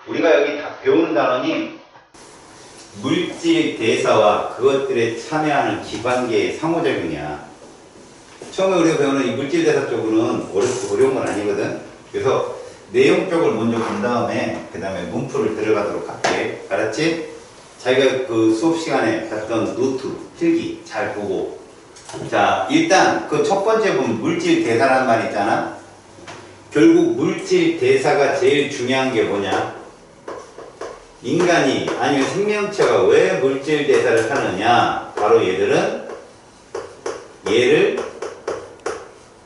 우리가 여기 다 배우는 단원이 물질 대사와 그것들에 참여하는 기관계의 상호작용이야. 처음에 우리가 배우는 이 물질 대사 쪽으로는 어려운 건 아니거든. 그래서 내용 쪽을 먼저 본 다음에 그 다음에 문풀을 들어가도록 할게. 알았지? 자기가 그 수업 시간에 봤던 노트, 필기 잘 보고. 자, 일단 그 첫 번째 보면 물질 대사라는 말 있잖아. 결국 물질 대사가 제일 중요한 게 뭐냐? 인간이 아니면 생명체가 왜 물질 대사를 하느냐? 바로 얘들은 얘를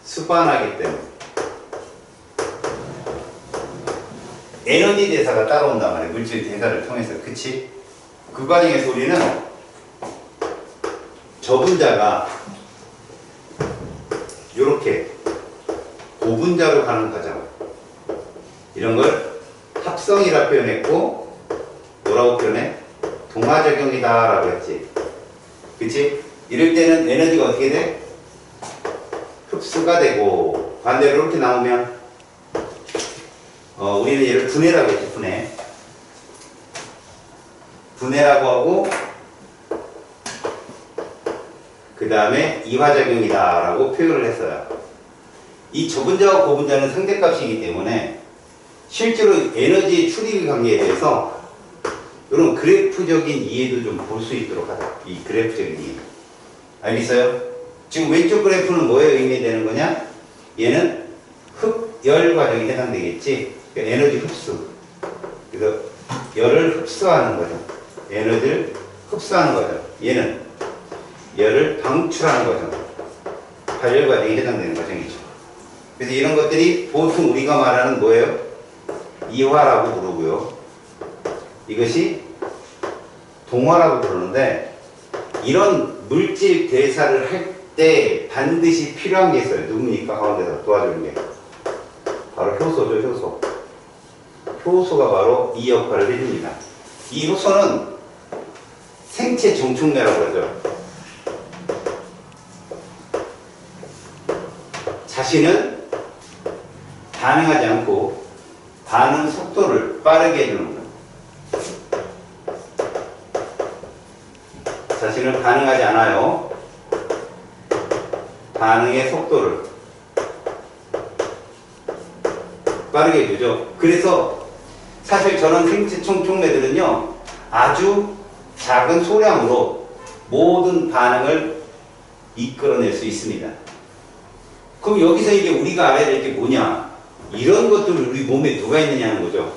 수반하기 때문에. 에너지 대사가 따라온단 말이야. 물질 대사를 통해서. 그치? 그 과정에서 우리는 저분자가 요렇게 고분자로 가는 과정. 이런 걸 합성이라 표현했고, 뭐라고 표현해? 동화작용이다 라고 했지. 그치? 이럴 때는 에너지가 어떻게 돼? 흡수가 되고, 반대로 이렇게 나오면 우리는 얘를 분해라고 했지. 분해라고 하고, 그 다음에 이화작용이다 라고 표현을 했어요. 이 저분자와 고분자는 상대값이기 때문에 실제로 에너지 출입 관계에 대해서 이런 그래프적인 이해도 좀 볼 수 있도록 하자. 이 그래프적인 이해. 알겠어요? 지금 왼쪽 그래프는 뭐에 의미되는 거냐? 얘는 흡열 과정에 해당되겠지? 그러니까 에너지 흡수. 그래서 열을 흡수하는 거죠. 에너지를 흡수하는 거죠. 얘는 열을 방출하는 거죠. 발열 과정에 해당되는 과정이죠. 그래서 이런 것들이 보통 우리가 말하는 뭐예요? 이화라고 부르고요. 이것이 동화라고 부르는데, 이런 물질 대사를 할 때 반드시 필요한 게 있어요. 누굽니까? 가운데서 도와주는 게. 바로 효소죠, 효소. 효소가 바로 이 역할을 해줍니다. 이 효소는 생체 정촉매라고 하죠. 자신은 반응하지 않고 반응 속도를 빠르게 해주는 거예요. 자신은 반응하지 않아요. 반응의 속도를 빠르게 해주죠. 그래서 사실 저런 생체 정촉매들은요, 아주 작은 소량으로 모든 반응을 이끌어낼 수 있습니다. 그럼 여기서 이제 우리가 알아야 될 게 뭐냐? 이런 것들을 우리 몸에 누가 있느냐는 거죠.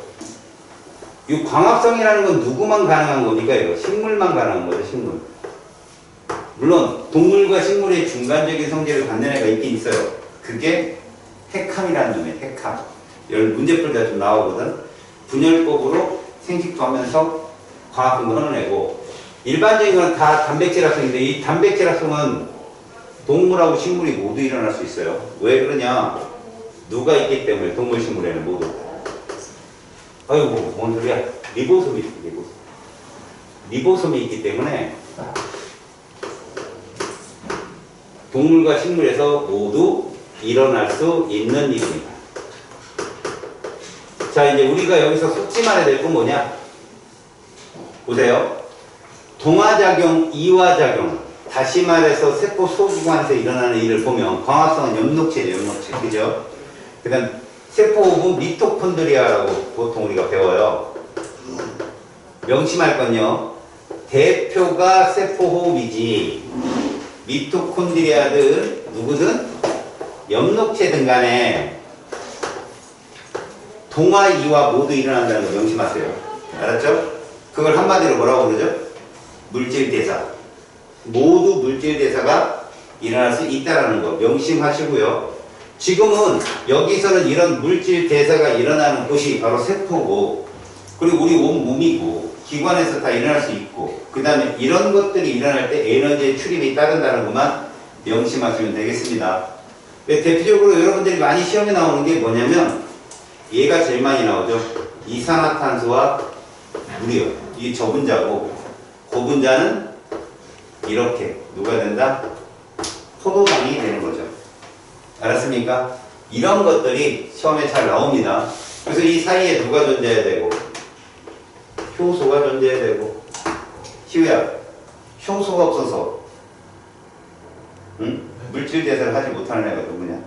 이 광합성이라는 건 누구만 가능한 겁니까? 이거 식물만 가능한 거죠, 식물. 물론 동물과 식물의 중간적인 성질을 갖는 애가 있긴 있어요. 그게 핵함이라는 놈이에요. 핵함. 이런 문제풀이가 좀 나오거든. 분열법으로 생식도 하면서 광합성도 하는 애고, 일반적인 건 다 단백질 합성인데, 이 단백질 합성은 동물하고 식물이 모두 일어날 수 있어요. 왜 그러냐? 누가 있기 때문에, 동물, 식물에는 모두. 아이고, 뭔 소리야? 리보솜이 있어, 리보솜. 리보솜이 있기 때문에 동물과 식물에서 모두 일어날 수 있는 일입니다. 자, 이제 우리가 여기서 속지 말아야 될 건 뭐냐? 보세요. 동화작용, 이화작용. 다시 말해서 세포 소기관에서 일어나는 일을 보면 광합성은 염록체죠, 염록체. 그죠? 그 다음 세포호흡은 미토콘드리아라고 보통 우리가 배워요. 명심할 건요, 대표가 세포호흡이지 미토콘드리아든 누구든 염록체든 간에 동화, 이화 모두 일어난다는 거 명심하세요. 알았죠? 그걸 한마디로 뭐라고 그러죠? 물질대사. 모두 물질대사가 일어날 수 있다는 거 명심하시고요. 지금은 여기서는 이런 물질대사가 일어나는 곳이 바로 세포고, 그리고 우리 온몸이고, 기관에서 다 일어날 수 있고, 그 다음에 이런 것들이 일어날 때 에너지의 출입이 따른다는 것만 명심하시면 되겠습니다. 대표적으로 여러분들이 많이 시험에 나오는 게 뭐냐면, 얘가 제일 많이 나오죠. 이산화탄소와 물이요. 이 저분자고, 고분자는 이렇게 누가 된다? 포도당이 되는 거죠. 알았습니까? 이런 것들이 시험에 잘 나옵니다. 그래서 이 사이에 누가 존재해야 되고, 효소가 존재해야 되고. 희우야, 효소가 없어서 응? 물질 대사를 하지 못하는 애가 누구냐?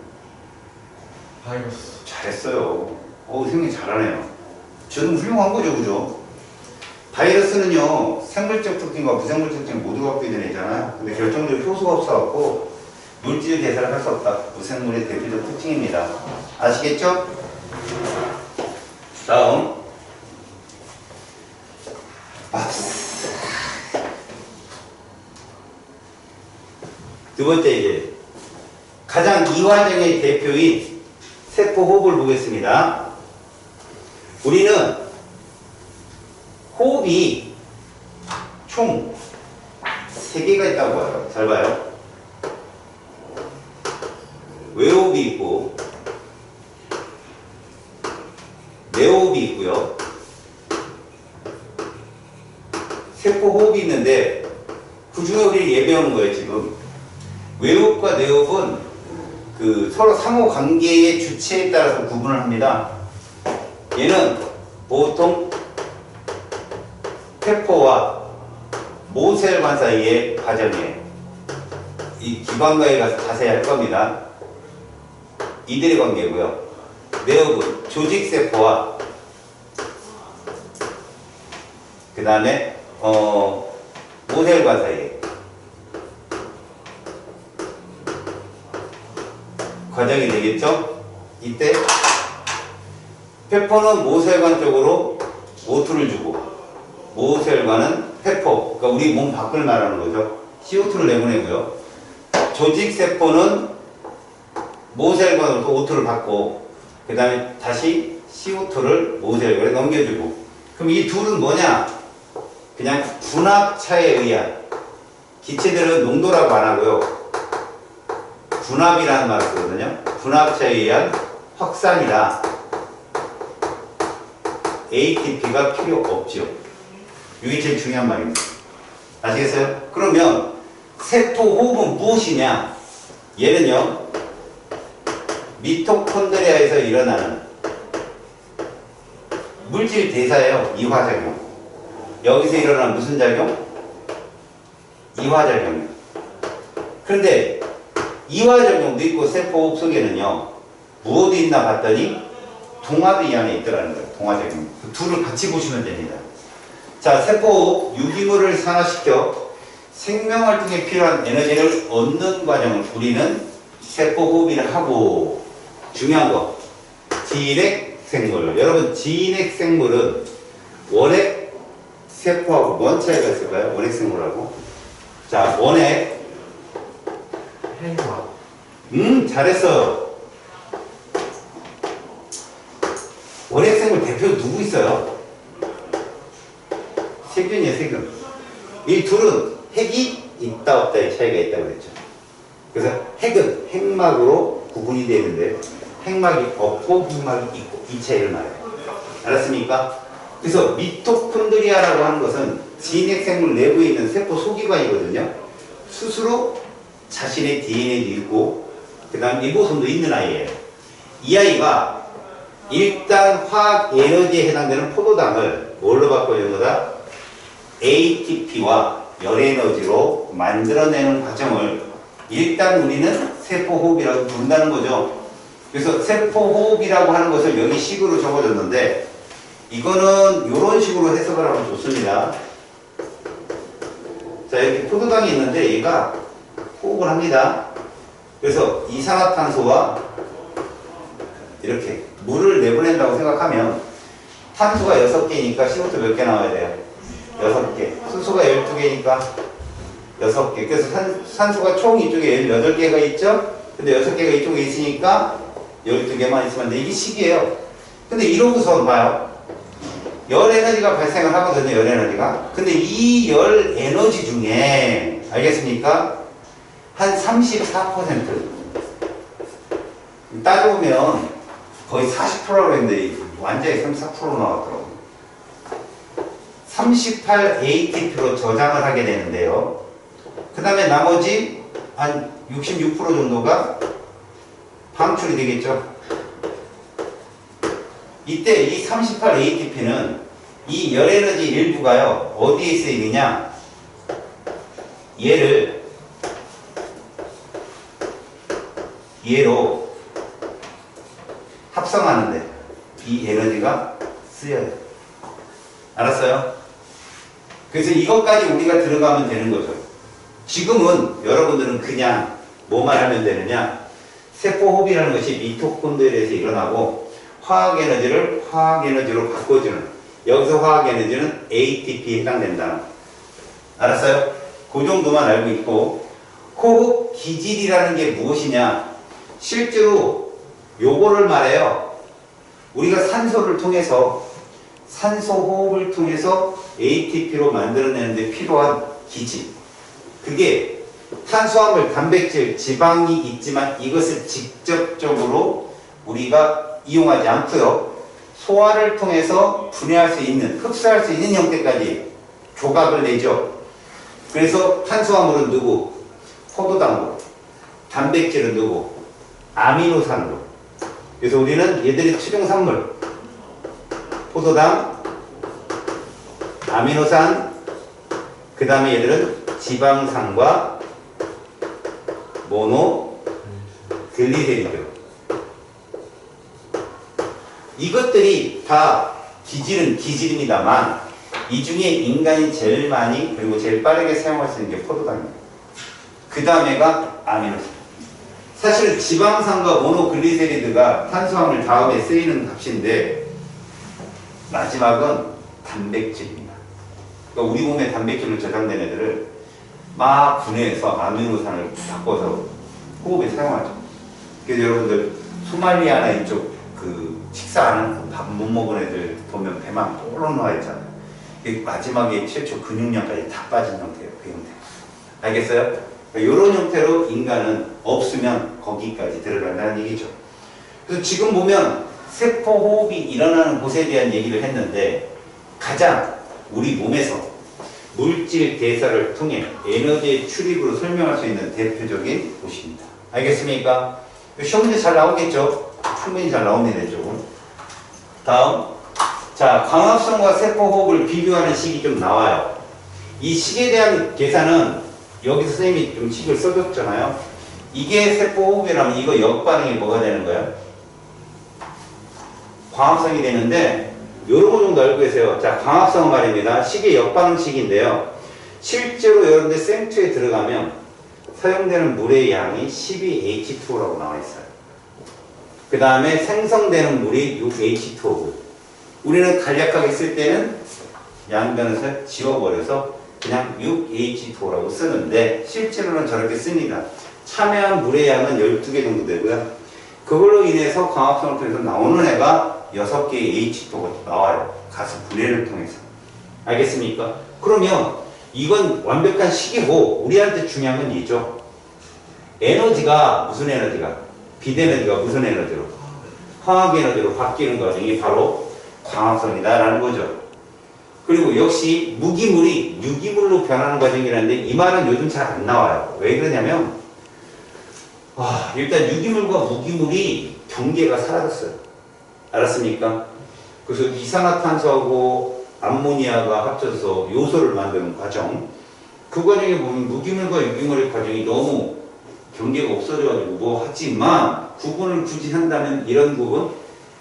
바이러스. 잘했어요. 생각이 잘하네요. 저는 훌륭한 거죠, 그죠? 바이러스는요, 생물적 특징과 부생물적 특징 모두 갖고 있는 애잖아요. 근데 결정적으로 효소가 없어갖고 물질 대사를 할 수 없다. 무생물의 대표적 특징입니다. 아시겠죠? 다음. 두 번째 이제 가장 이화적인 대표인 세포 호흡을 보겠습니다. 우리는 호흡이 총 3개가 있다고 봐요. 잘 봐요. 외호흡이 있고 내호흡이 있고요. 세포 호흡이 있는데 그 중에 우리 예배하는 거예요, 지금. 외호흡과 내호흡은 그 서로 상호 관계의 주체에 따라서 구분을 합니다. 얘는 보통 세포와 모세혈관 사이의 과정이에요. 이 기관과에 가서 자세히 할 겁니다. 이들의 관계고요. 내호흡은 조직세포와 그 다음에 모세혈관 사이에 과정이 되겠죠? 이때 페퍼는 모세혈관 쪽으로 O2를 주고 모세혈관은 페퍼, 그러니까 우리 몸 밖을 말하는 거죠. CO2를 내보내고요. 조직세포는 모세혈관으로 O2를 받고 그 다음에 다시 CO2를 모세혈관에 넘겨주고. 그럼 이 둘은 뭐냐? 그냥 분압차에 의한, 기체들은 농도라고 안 하고요. 분압이라는 말을 쓰거든요. 분압차에 의한 확산이다. ATP가 필요 없죠. 이게 제일 중요한 말입니다. 아시겠어요? 그러면 세포 호흡은 무엇이냐? 얘는요, 미토콘드리아에서 일어나는 물질 대사예요. 이화작용. 여기서 일어나는 무슨 작용? 이화작용이요. 그런데 이화작용도 있고 세포 호흡 속에는요, 무엇이 있나 봤더니 동화도 이 안에 있더라는 거예요. 동화작용. 그 둘을 같이 보시면 됩니다. 자, 세포 유기물을 산화시켜 생명활동에 필요한 에너지를 얻는 과정을 우리는 세포 호흡이라 하고, 중요한 거, 진핵 생물. 여러분, 진핵 생물은 원핵 세포하고 뭔 차이가 있을까요? 원핵 생물하고. 자, 원핵. 핵화. 잘했어. 원핵 생물 대표 누구 있어요? 세균이에요, 세균. 이 둘은 핵이 있다 없다의 차이가 있다고 그랬죠. 그래서 핵은 핵막으로 구분이 되는데 핵막이 없고 핵막이 있고 이 차이를 말해요. 알았습니까? 그래서 미토콘드리아라고 하는 것은 진핵생물 내부에 있는 세포 소기관이거든요. 스스로 자신의 DNA도 있고 그 다음 리보솜도 있는 아이예요. 이 아이가 일단 화학 에너지에 해당되는 포도당을 뭘로 바꿔주는 거다? ATP와 열에너지로 만들어내는 과정을 일단 우리는 세포호흡이라고 부른다는 거죠. 그래서 세포호흡이라고 하는 것을 여기 식으로 적어줬는데 이거는 이런 식으로 해석을 하면 좋습니다. 자, 이렇게 포도당이 있는데 얘가 호흡을 합니다. 그래서 이산화탄소와 이렇게 물을 내보낸다고 생각하면 탄소가 6개니까 CO2 몇 개 나와야 돼요? 6개. 수소가 12개니까 6개. 그래서 산소가 총 이쪽에 18개가 있죠? 근데 6개가 이쪽에 있으니까 12개만 있으면 돼. 이게 식이에요. 근데 이러고서 봐요. 열 에너지가 발생을 하거든요, 열 에너지가. 근데 이 열 에너지 중에, 알겠습니까? 한 34%. 따져보면 거의 40%라고 했는데, 완전히 34%로 나왔더라고요. 38 ATP로 저장을 하게 되는데요. 그 다음에 나머지 한 66% 정도가 방출이 되겠죠. 이때 이 38 ATP는 이 열에너지 일부가요, 어디에 쓰이느냐? 얘로 합성하는데 이 에너지가 쓰여요. 알았어요? 그래서 이것까지 우리가 들어가면 되는 거죠. 지금은 여러분들은 그냥 뭐만 하면 되느냐? 세포호흡이라는 것이 미토콘드리아에서 일어나고 화학에너지를 화학에너지로 바꿔주는, 여기서 화학에너지는 ATP에 해당된다는 거. 알았어요? 그 정도만 알고 있고, 호흡 기질이라는 게 무엇이냐? 실제로 요거를 말해요. 우리가 산소를 통해서, 산소 호흡을 통해서 ATP로 만들어내는데 필요한 기질. 그게 탄수화물, 단백질, 지방이 있지만 이것을 직접적으로 우리가 이용하지 않고요. 소화를 통해서 분해할 수 있는, 흡수할 수 있는 형태까지 조각을 내죠. 그래서 탄수화물은 누구? 포도당으로. 단백질은 누구? 아미노산으로. 그래서 우리는 얘들이 추종산물. 포도당, 아미노산, 그 다음에 얘들은 지방산과 모노글리세리드. 이것들이 다 기질은 기질입니다만 이 중에 인간이 제일 많이 그리고 제일 빠르게 사용할 수 있는 게 포도당입니다. 그 다음에가 아미노산. 사실은 지방산과 모노글리세리드가 탄수화물 다음에 쓰이는 값인데 마지막은 단백질입니다. 그러니까 우리 몸에 단백질로 저장된 애들을 막 분해해서 아미노산을 바꿔서 호흡에 사용하죠. 그래서 여러분들 소말리아나 이쪽 그 식사하는 밥 못 먹은 애들 보면 배만 뽀록 나와 있잖아요. 마지막에 최초 근육량까지 다 빠진 형태예요. 그 형태. 알겠어요? 그러니까 이런 형태로 인간은 없으면 거기까지 들어간다는 얘기죠. 그래서 지금 보면 세포호흡이 일어나는 곳에 대한 얘기를 했는데 가장 우리 몸에서 물질 대사를 통해 에너지의 출입으로 설명할 수 있는 대표적인 곳입니다. 알겠습니까? 시험 문제 잘 나오겠죠? 충분히 잘 나옵니다. 이쪽은. 다음. 자, 광합성과 세포호흡을 비교하는 식이 좀 나와요. 이 식에 대한 계산은 여기서 선생님이 좀 식을 써줬잖아요. 이게 세포호흡이라면 이거 역반응이 뭐가 되는 거예요? 광합성이 되는데 요런 거 정도 알고 계세요. 자, 광합성은 말입니다. 식의 역반응식인데요. 실제로 여러분들 생투에 들어가면 사용되는 물의 양이 12H2O라고 나와 있어요. 그 다음에 생성되는 물이 6H2O. 우리는 간략하게 쓸 때는 양변에서 지워버려서 그냥 6H2O라고 쓰는데 실제로는 저렇게 씁니다. 참여한 물의 양은 12개 정도 되고요. 그걸로 인해서 광합성을 통해서 나오는 애가 6개의 H2O가 나와요. 가스 분해를 통해서. 알겠습니까? 그러면 이건 완벽한 식이고 우리한테 중요한 건 이죠. 에너지가 무슨 에너지가? 빛에너지가 무슨 에너지로? 화학에너지로 바뀌는 과정이 바로 광합성이다라는 거죠. 그리고 역시 무기물이 유기물로 변하는 과정이라는데 이 말은 요즘 잘 안 나와요. 왜 그러냐면 일단 유기물과 무기물이 경계가 사라졌어요. 알았습니까? 그래서 이산화탄소하고 암모니아가 합쳐서 요소를 만드는 과정, 그 과정에 보면 무기물과 유기물의 과정이 너무 경계가 없어져가지고 뭐 하지만 구분을 굳이 한다면 이런 부분,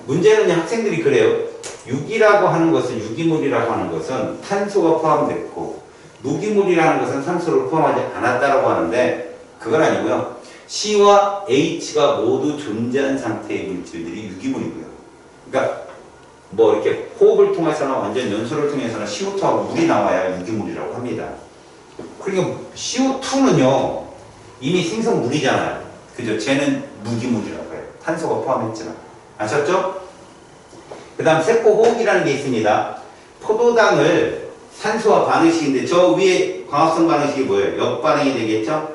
문제는 학생들이 그래요. 유기라고 하는 것은, 유기물이라고 하는 것은 탄소가 포함됐고 무기물이라는 것은 산소를 포함하지 않았다라고 하는데 그건 아니고요. C와 H가 모두 존재한 상태의 물질들이 유기물이고요. 그러니까 뭐 이렇게 호흡을 통해서나 완전 연소를 통해서나 CO2하고 물이 나와야 유기물이라고 합니다. 그러니까 CO2는요 이미 생성물이잖아요. 그죠? 쟤는 무기물이라고 해요. 탄소가 포함했지만. 아셨죠? 그 다음 세포호흡이라는 게 있습니다. 포도당을 산소와 반응식인데 저 위에 광합성 반응식이 뭐예요? 역반응이 되겠죠?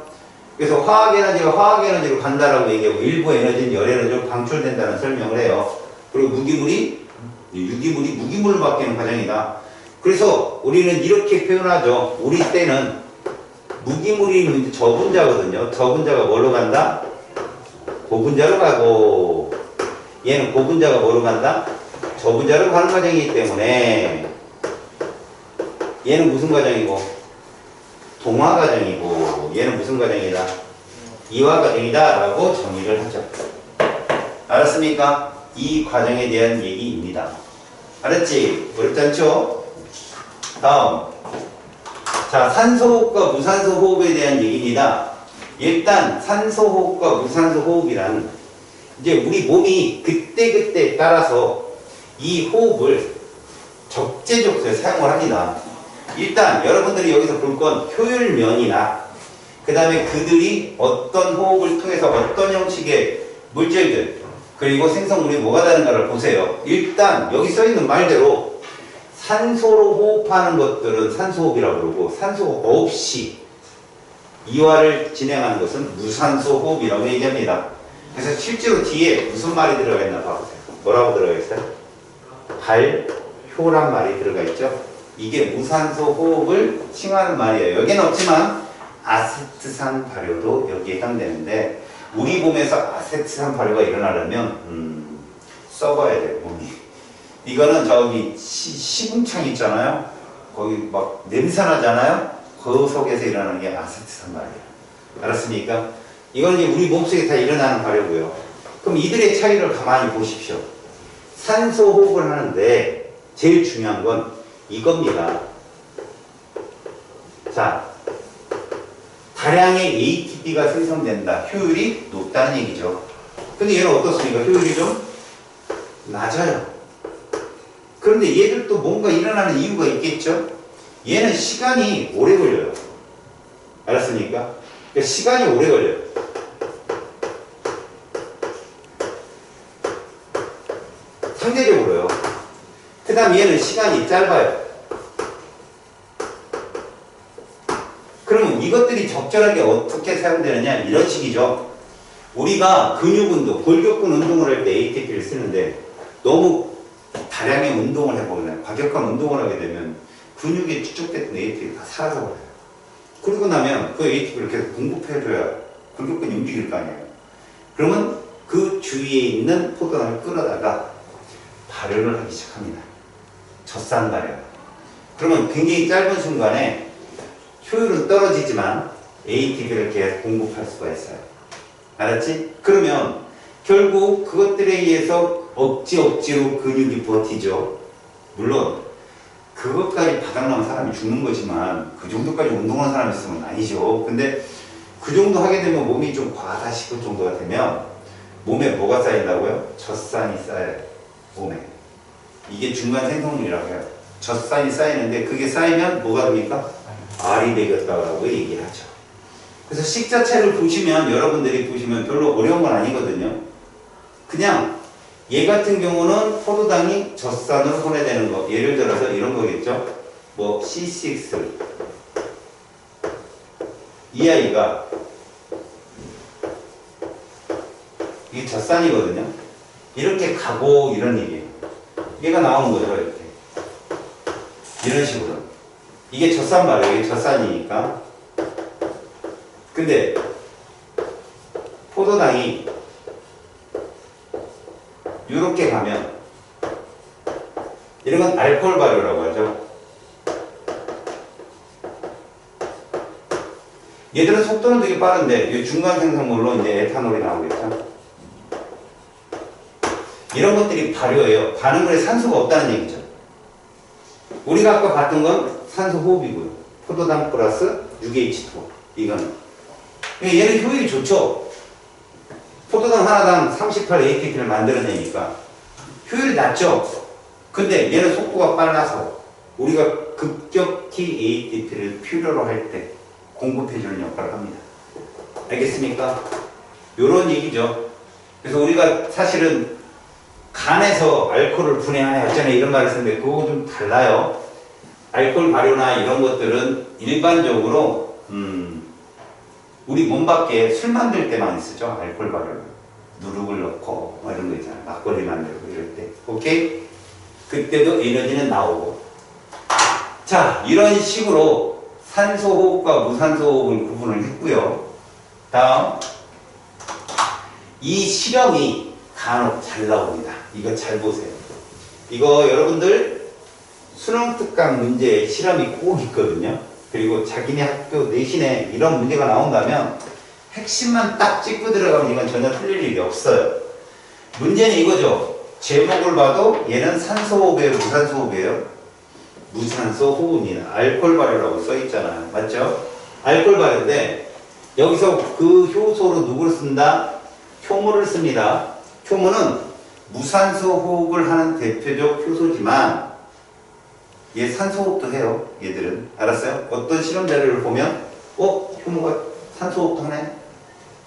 그래서 화학에너지가 화학에너지로 간다라고 얘기하고 일부 에너지는 열에너지로 방출된다는 설명을 해요. 그리고 무기물이 유기물이 무기물로 바뀌는 과정이다. 그래서 우리는 이렇게 표현하죠. 우리 때는 무기물이 저분자거든요. 저분자가 뭘로 간다? 고분자로 가고 얘는 고분자가 뭐로 간다? 저분자로 가는 과정이기 때문에 얘는 무슨 과정이고? 동화 과정이고, 얘는 무슨 과정이다? 이화 과정이다 라고 정의를 하죠. 알았습니까? 이 과정에 대한 얘기입니다. 알았지? 어렵지 않죠? 다음. 자, 산소호흡과 무산소호흡에 대한 얘기입니다. 일단 산소호흡과 무산소호흡이란 이제 우리 몸이 그때그때 따라서 이 호흡을 적재적소에 사용을 합니다. 일단 여러분들이 여기서 볼 건 효율면이나 그 다음에 그들이 어떤 호흡을 통해서 어떤 형식의 물질들 그리고 생성물이 뭐가 다른가를 보세요. 일단 여기 써있는 말대로 산소로 호흡하는 것들은 산소호흡이라고 그러고 산소 없이 이화를 진행하는 것은 무산소호흡이라고 얘기합니다. 그래서 실제로 뒤에 무슨 말이 들어가 있나 봐보세요. 뭐라고 들어가 있어요? 발효란 말이 들어가 있죠. 이게 무산소 호흡을 칭하는 말이에요. 여기는 없지만 아세트산 발효도 여기에 해당되는데 우리 몸에서 아세트산 발효가 일어나려면 썩어야 돼요. 몸이. 이거는 저기 시궁창 있잖아요. 거기 막 냄새 나잖아요. 그 속에서 일어나는 게 아세트산 발효예요. 알았습니까? 이건 이제 우리 몸속에 다 일어나는 발효고요. 그럼 이들의 차이를 가만히 보십시오. 산소 호흡을 하는데 제일 중요한 건 이겁니다. 자, 다량의 ATP가 생성된다. 효율이 높다는 얘기죠. 근데 얘는 어떻습니까? 효율이 좀 낮아요. 그런데 얘들도 뭔가 일어나는 이유가 있겠죠? 얘는 시간이 오래 걸려요. 알았습니까? 그러니까 시간이 오래 걸려요. 상대적으로요. 그 다음 얘는 시간이 짧아요. 그러면 이것들이 적절하게 어떻게 사용되느냐 이런 식이죠. 우리가 근육운동, 골격근 운동을 할 때 ATP를 쓰는데 너무 다량의 운동을 해보면 과격한 운동을 하게 되면 근육에 축적됐던 ATP가 다 사라져버려요. 그러고 나면 그 ATP를 계속 공급해줘야 골격근이 움직일 거 아니에요. 그러면 그 주위에 있는 포도당을 끌어다가 발효를 하기 시작합니다. 젖산 발효. 그러면 굉장히 짧은 순간에 효율은 떨어지지만 ATP를 계속 공급할 수가 있어요. 알았지? 그러면 결국 그것들에 의해서 억지로 근육이 버티죠. 물론 그것까지 바닥나면 사람이 죽는 거지만 그 정도까지 운동한 사람이 있으면 아니죠. 근데 그 정도 하게 되면 몸이 좀 과하다 싶을 정도가 되면 몸에 뭐가 쌓인다고요? 젖산이 쌓여요. 몸에. 이게 중간 생성물이라고 해요. 젖산이 쌓이는데 그게 쌓이면 뭐가 됩니까? 알이 배겼다고 얘기를 하죠. 그래서 식 자체를 보시면 여러분들이 보시면 별로 어려운 건 아니거든요. 그냥 얘 같은 경우는 포도당이 젖산으로 분해되는 거. 예를 들어서 이런 거겠죠. 뭐 C6 이 아이가 이게 젖산이거든요. 이렇게 가고 이런 얘기예요. 얘가 나오는 거죠. 이렇게 이런 식으로. 이게 젖산 말이에요. 이게 젖산이니까. 근데 포도당이 이렇게 가면 이런 건 알코올 발효라고 하죠. 얘들은 속도는 되게 빠른데 이 중간 생성물로 이제 에탄올이 나오겠죠. 이런 것들이 발효예요. 반응물에 산소가 없다는 얘기죠. 우리가 아까 봤던 건 산소 호흡이고요. 포도당 플러스 6H2 이거는. 얘는 효율이 좋죠. 포도당 하나당 38 ATP를 만들어내니까 효율이 낮죠. 근데 얘는 속도가 빨라서 우리가 급격히 ATP를 필요로 할 때 공급해주는 역할을 합니다. 알겠습니까? 요런 얘기죠. 그래서 우리가 사실은 간에서 알코올을 분해하네 어쩌네 이런 말을 쓰는데 그거 좀 달라요. 알코올 발효나 이런 것들은 일반적으로 우리 몸 밖에 술 만들 때만 쓰죠. 알코올 발효를. 누룩을 넣고 뭐 이런 거 있잖아요. 막걸리 만들고 이럴 때. 오케이? 그때도 에너지는 나오고. 자, 이런 식으로 산소호흡과 무산소호흡을 구분을 했고요. 다음. 이 실험이 간혹 잘 나옵니다. 이거 잘 보세요. 이거 여러분들 수능 특강 문제 실험이 꼭 있거든요. 그리고 자기네 학교 내신에 이런 문제가 나온다면 핵심만 딱 찍고 들어가면 이건 전혀 틀릴 일이 없어요. 문제는 이거죠. 제목을 봐도 얘는 산소호흡이에요, 무산소호흡이에요? 무산소호흡입니다. 알코올 발효라고 써있잖아요. 맞죠? 알코올 발효인데 여기서 그 효소로 누구를 쓴다? 효모를 씁니다. 효모는 무산소호흡을 하는 대표적 효소지만 얘 산소호흡도 해요. 얘들은. 알았어요? 어떤 실험 자료를 보면 효모가 산소호흡도 하네?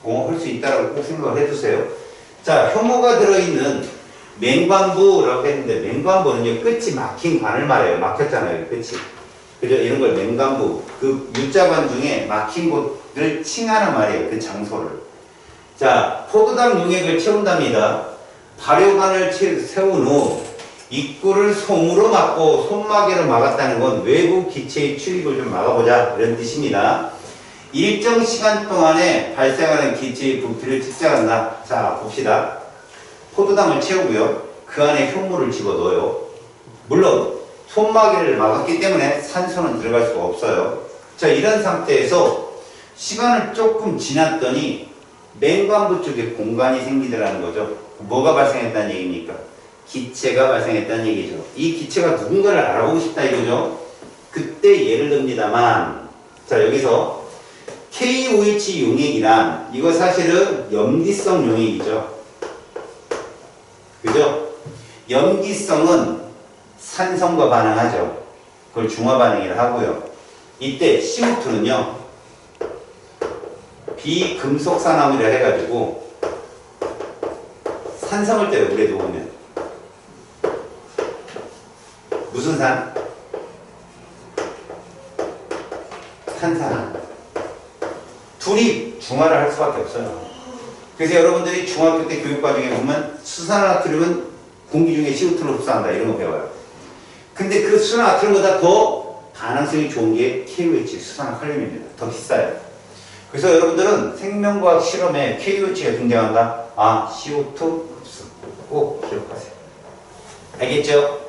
할 수 있다라고 꼭 생각을 해주세요. 자, 효모가 들어있는 맹관부라고 했는데 맹관부는요 끝이 막힌 관을 말해요. 막혔잖아요. 끝이. 그죠? 이런 걸 맹관부. 그 U자관 중에 막힌 곳을 칭하는 말이에요. 그 장소를. 자, 포도당 용액을 채운답니다. 발효관을 세운 후 입구를 솜으로 막고 솜막이로 막았다는 건 외부 기체의 출입을 좀 막아보자 이런 뜻입니다. 일정 시간 동안에 발생하는 기체의 부피를 측정한다. 자, 봅시다. 포도당을 채우고요. 그 안에 효모를 집어넣어요. 물론 솜막이를 막았기 때문에 산소는 들어갈 수가 없어요. 자, 이런 상태에서 시간을 조금 지났더니 맹관부 쪽에 공간이 생기더라는 거죠. 뭐가 발생했다는 얘기입니까? 기체가 발생했다는 얘기죠. 이 기체가 누군가를 알아보고 싶다 이거죠. 그때 예를 듭니다만, 자, 여기서 KOH 용액이란 이거 사실은 염기성 용액이죠. 그죠? 염기성은 산성과 반응하죠. 그걸 중화 반응이라 하고요. 이때 CO2는요 비금속산화물이라 해가지고 산성을 떼요. 물에 녹으면 무슨 산? 산산. 둘이 중화를 할 수밖에 없어요. 그래서 여러분들이 중학교 때 교육과정에 보면 수산화트륨은 공기 중에 CO2를 흡수한다 이런 거 배워요. 근데 그 수산화트륨보다 더 반응성이 좋은 게 KOH 수산화칼륨입니다. 더 비싸요. 그래서 여러분들은 생명과학 실험에 KOH가 등장한다. CO2 흡수 꼭 기억하세요. 알겠죠?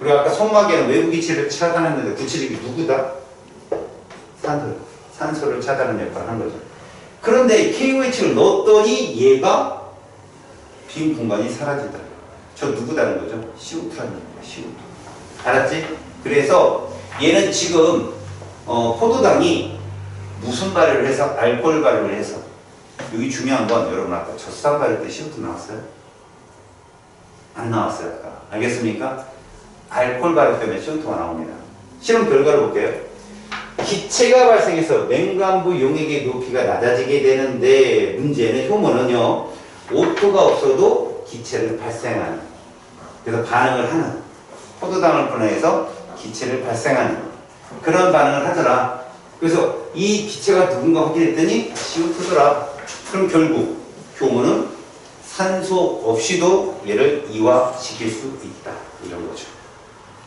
그리고 아까 손막에는 외부 기체를 차단했는데 구체적이 누구다? 산소를 차단하는 역할을 한 거죠. 그런데 KOH를 넣었더니 얘가 빈 공간이 사라지더라고요. 저 누구다는 거죠? CO2라는 얘기예요. CO2. 알았지? 그래서 얘는 지금 포도당이 무슨 발효를 해서? 알코올 발효를 해서. 여기 중요한 건 여러분 아까 젖산 발효 때 CO2 나왔어요? 안 나왔어요. 아까. 알겠습니까? 알코올 발효 때문에 CO2가 나옵니다. 실험 결과를 볼게요. 기체가 발생해서 맹관부 용액의 높이가 낮아지게 되는데 문제는 효모는요 O2가 없어도 기체를 발생하는, 그래서 반응을 하는, 포도당을 분해해서 기체를 발생하는 그런 반응을 하더라. 그래서 이 기체가 누군가 확인했더니 CO2더라. 그럼 결국 효모는 산소 없이도 얘를 이화시킬 수 있다 이런 거죠.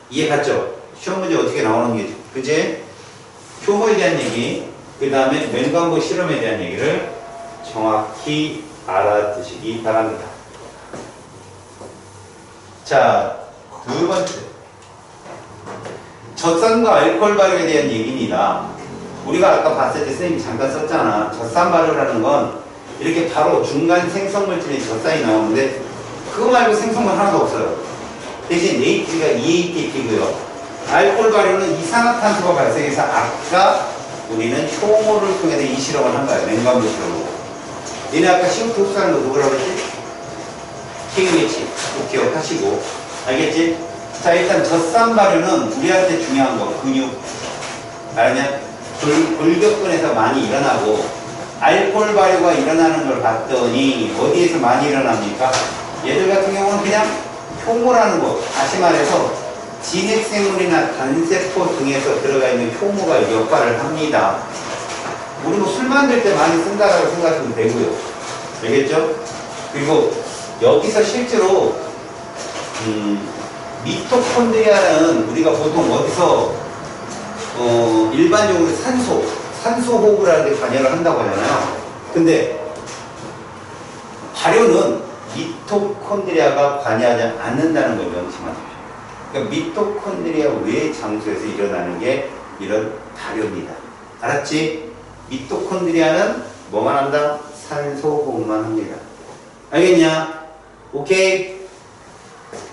이해 갔죠? 시험 문제 어떻게 나오는 게 그제? 효모에 대한 얘기, 그 다음에 맹관부 실험에 대한 얘기를 정확히 알아두시기 바랍니다. 자, 두 번째. 젖산과 알코올 발효에 대한 얘기입니다. 우리가 아까 봤을 때 선생님이 잠깐 썼잖아. 젖산 발효라는 건 이렇게 바로 중간 생성물질인 젖산이 나오는데 그거 말고 생성물 하나도 없어요. 대신 AT가 EAT이고요. 알코올 발효는 이산화탄소가 발생해서 아까 우리는 효모를 통해서 이 실험을 한 거예요. 맹관부 실험으로. 얘네 아까 CO2 흡수하는 거 누구라고 했지? KOH. 꼭 기억하시고. 알겠지? 자, 일단 젖산 발효는 우리한테 중요한 거 근육. 알았냐? 골격근에서 많이 일어나고 알코올 발효가 일어나는 걸 봤더니 어디에서 많이 일어납니까? 얘들 같은 경우는 그냥 효모라는 거. 다시 말해서 진핵생물이나 단세포 등에서 들어가 있는 효모가 역할을 합니다. 우리 뭐 술 만들 때 많이 쓴다라고 생각하시면 되고요. 알겠죠? 그리고 여기서 실제로 미토콘드리아는 우리가 보통 어디서 일반적으로 산소 호흡을 하는데 관여를 한다고 하잖아요. 근데 발효는 미토콘드리아가 관여하지 않는다는 걸 명심하십시오. 그러니까 미토콘드리아 외 장소에서 일어나는 게 이런 발효입니다. 알았지? 미토콘드리아는 뭐만 한다? 산소 호흡만 합니다. 알겠냐? 오케이?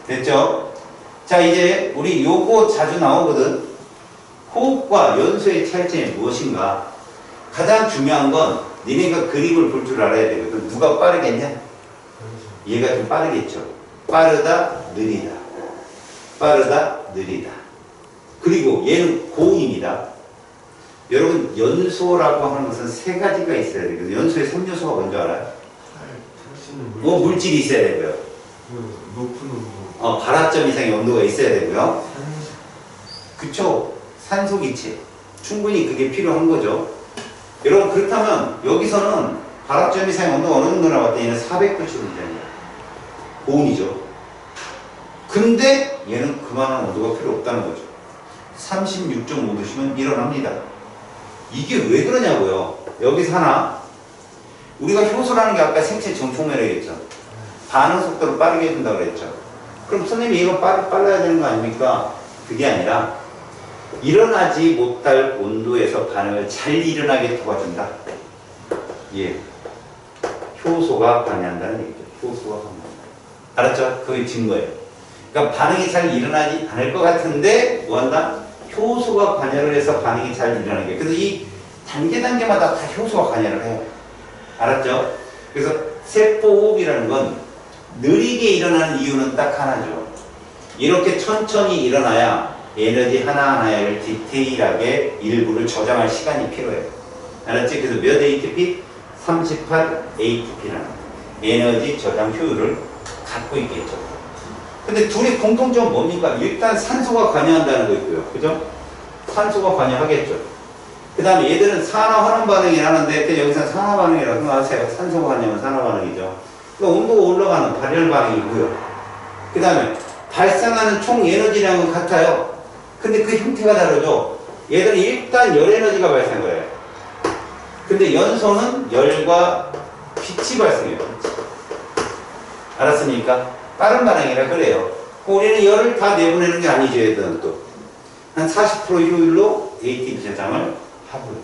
됐죠? 자, 이제 우리 요거 자주 나오거든. 호흡과 연소의 차이점이 무엇인가? 가장 중요한 건 니네가 그림을 볼 줄 알아야 되거든. 누가 빠르겠냐? 얘가 좀 빠르겠죠. 빠르다, 느리다. 빠르다, 느리다. 그리고 얘는 고온입니다. 여러분, 연소라고 하는 것은 세 가지가 있어야 되거든요. 연소의 3요소가 뭔지 알아요? 물질이 있어야 되고요. 높은 온도. 발화점 이상의 온도가 있어야 되고요. 그쵸? 산소 기체. 충분히 그게 필요한 거죠. 여러분, 그렇다면 여기서는 발화점 이상의 온도가 어느 정도 나왔더니 얘는 490도입니다. 고온이죠. 근데 얘는 그만한 온도가 필요 없다는 거죠. 36.5도시면 일어납니다. 이게 왜 그러냐고요. 여기서 하나, 우리가 효소라는 게 아까 생체 정통매력이었죠. 반응 속도를 빠르게 해준다고 그랬죠. 그럼 선생님이 이거 빨라야 되는 거 아닙니까? 그게 아니라 일어나지 못할 온도에서 반응을 잘 일어나게 도와준다. 예, 효소가 관여한다는 얘기죠. 효소가 관여한다. 알았죠? 그게 증거예요. 그러니까 반응이 잘 일어나지 않을 것 같은데 뭐한다? 효소가 관여를 해서 반응이 잘 일어나게. 그래서 이 단계마다 다 효소가 관여를 해요. 알았죠? 그래서 세포호흡이라는 건 느리게 일어나는 이유는 딱 하나죠. 이렇게 천천히 일어나야 에너지 하나하나를 디테일하게 일부를 저장할 시간이 필요해요. 알았지? 그래서 몇 ATP? 38 ATP라는 에너지 저장 효율을 갖고 있겠죠. 근데 둘이 공통점은 뭡니까? 일단 산소가 관여한다는 거 있고요. 그죠? 산소가 관여하겠죠. 그 다음에 얘들은 산화 환원 반응이 하는데 여기서는 산화 반응이라고 생각하세요. 산소가 관여하면 산화 반응이죠. 그러니까 온도가 올라가는 발열 반응이고요. 그 다음에 발생하는 총 에너지량은 같아요. 근데 그 형태가 다르죠. 얘들은 일단 열 에너지가 발생해요. 근데 연소는 열과 빛이 발생해요. 알았습니까? 빠른 반응이라 그래요. 우리는 열을 다 내보내는 게 아니죠. 얘들은 또 한 40% 효율로 ATP 저장을 하고요.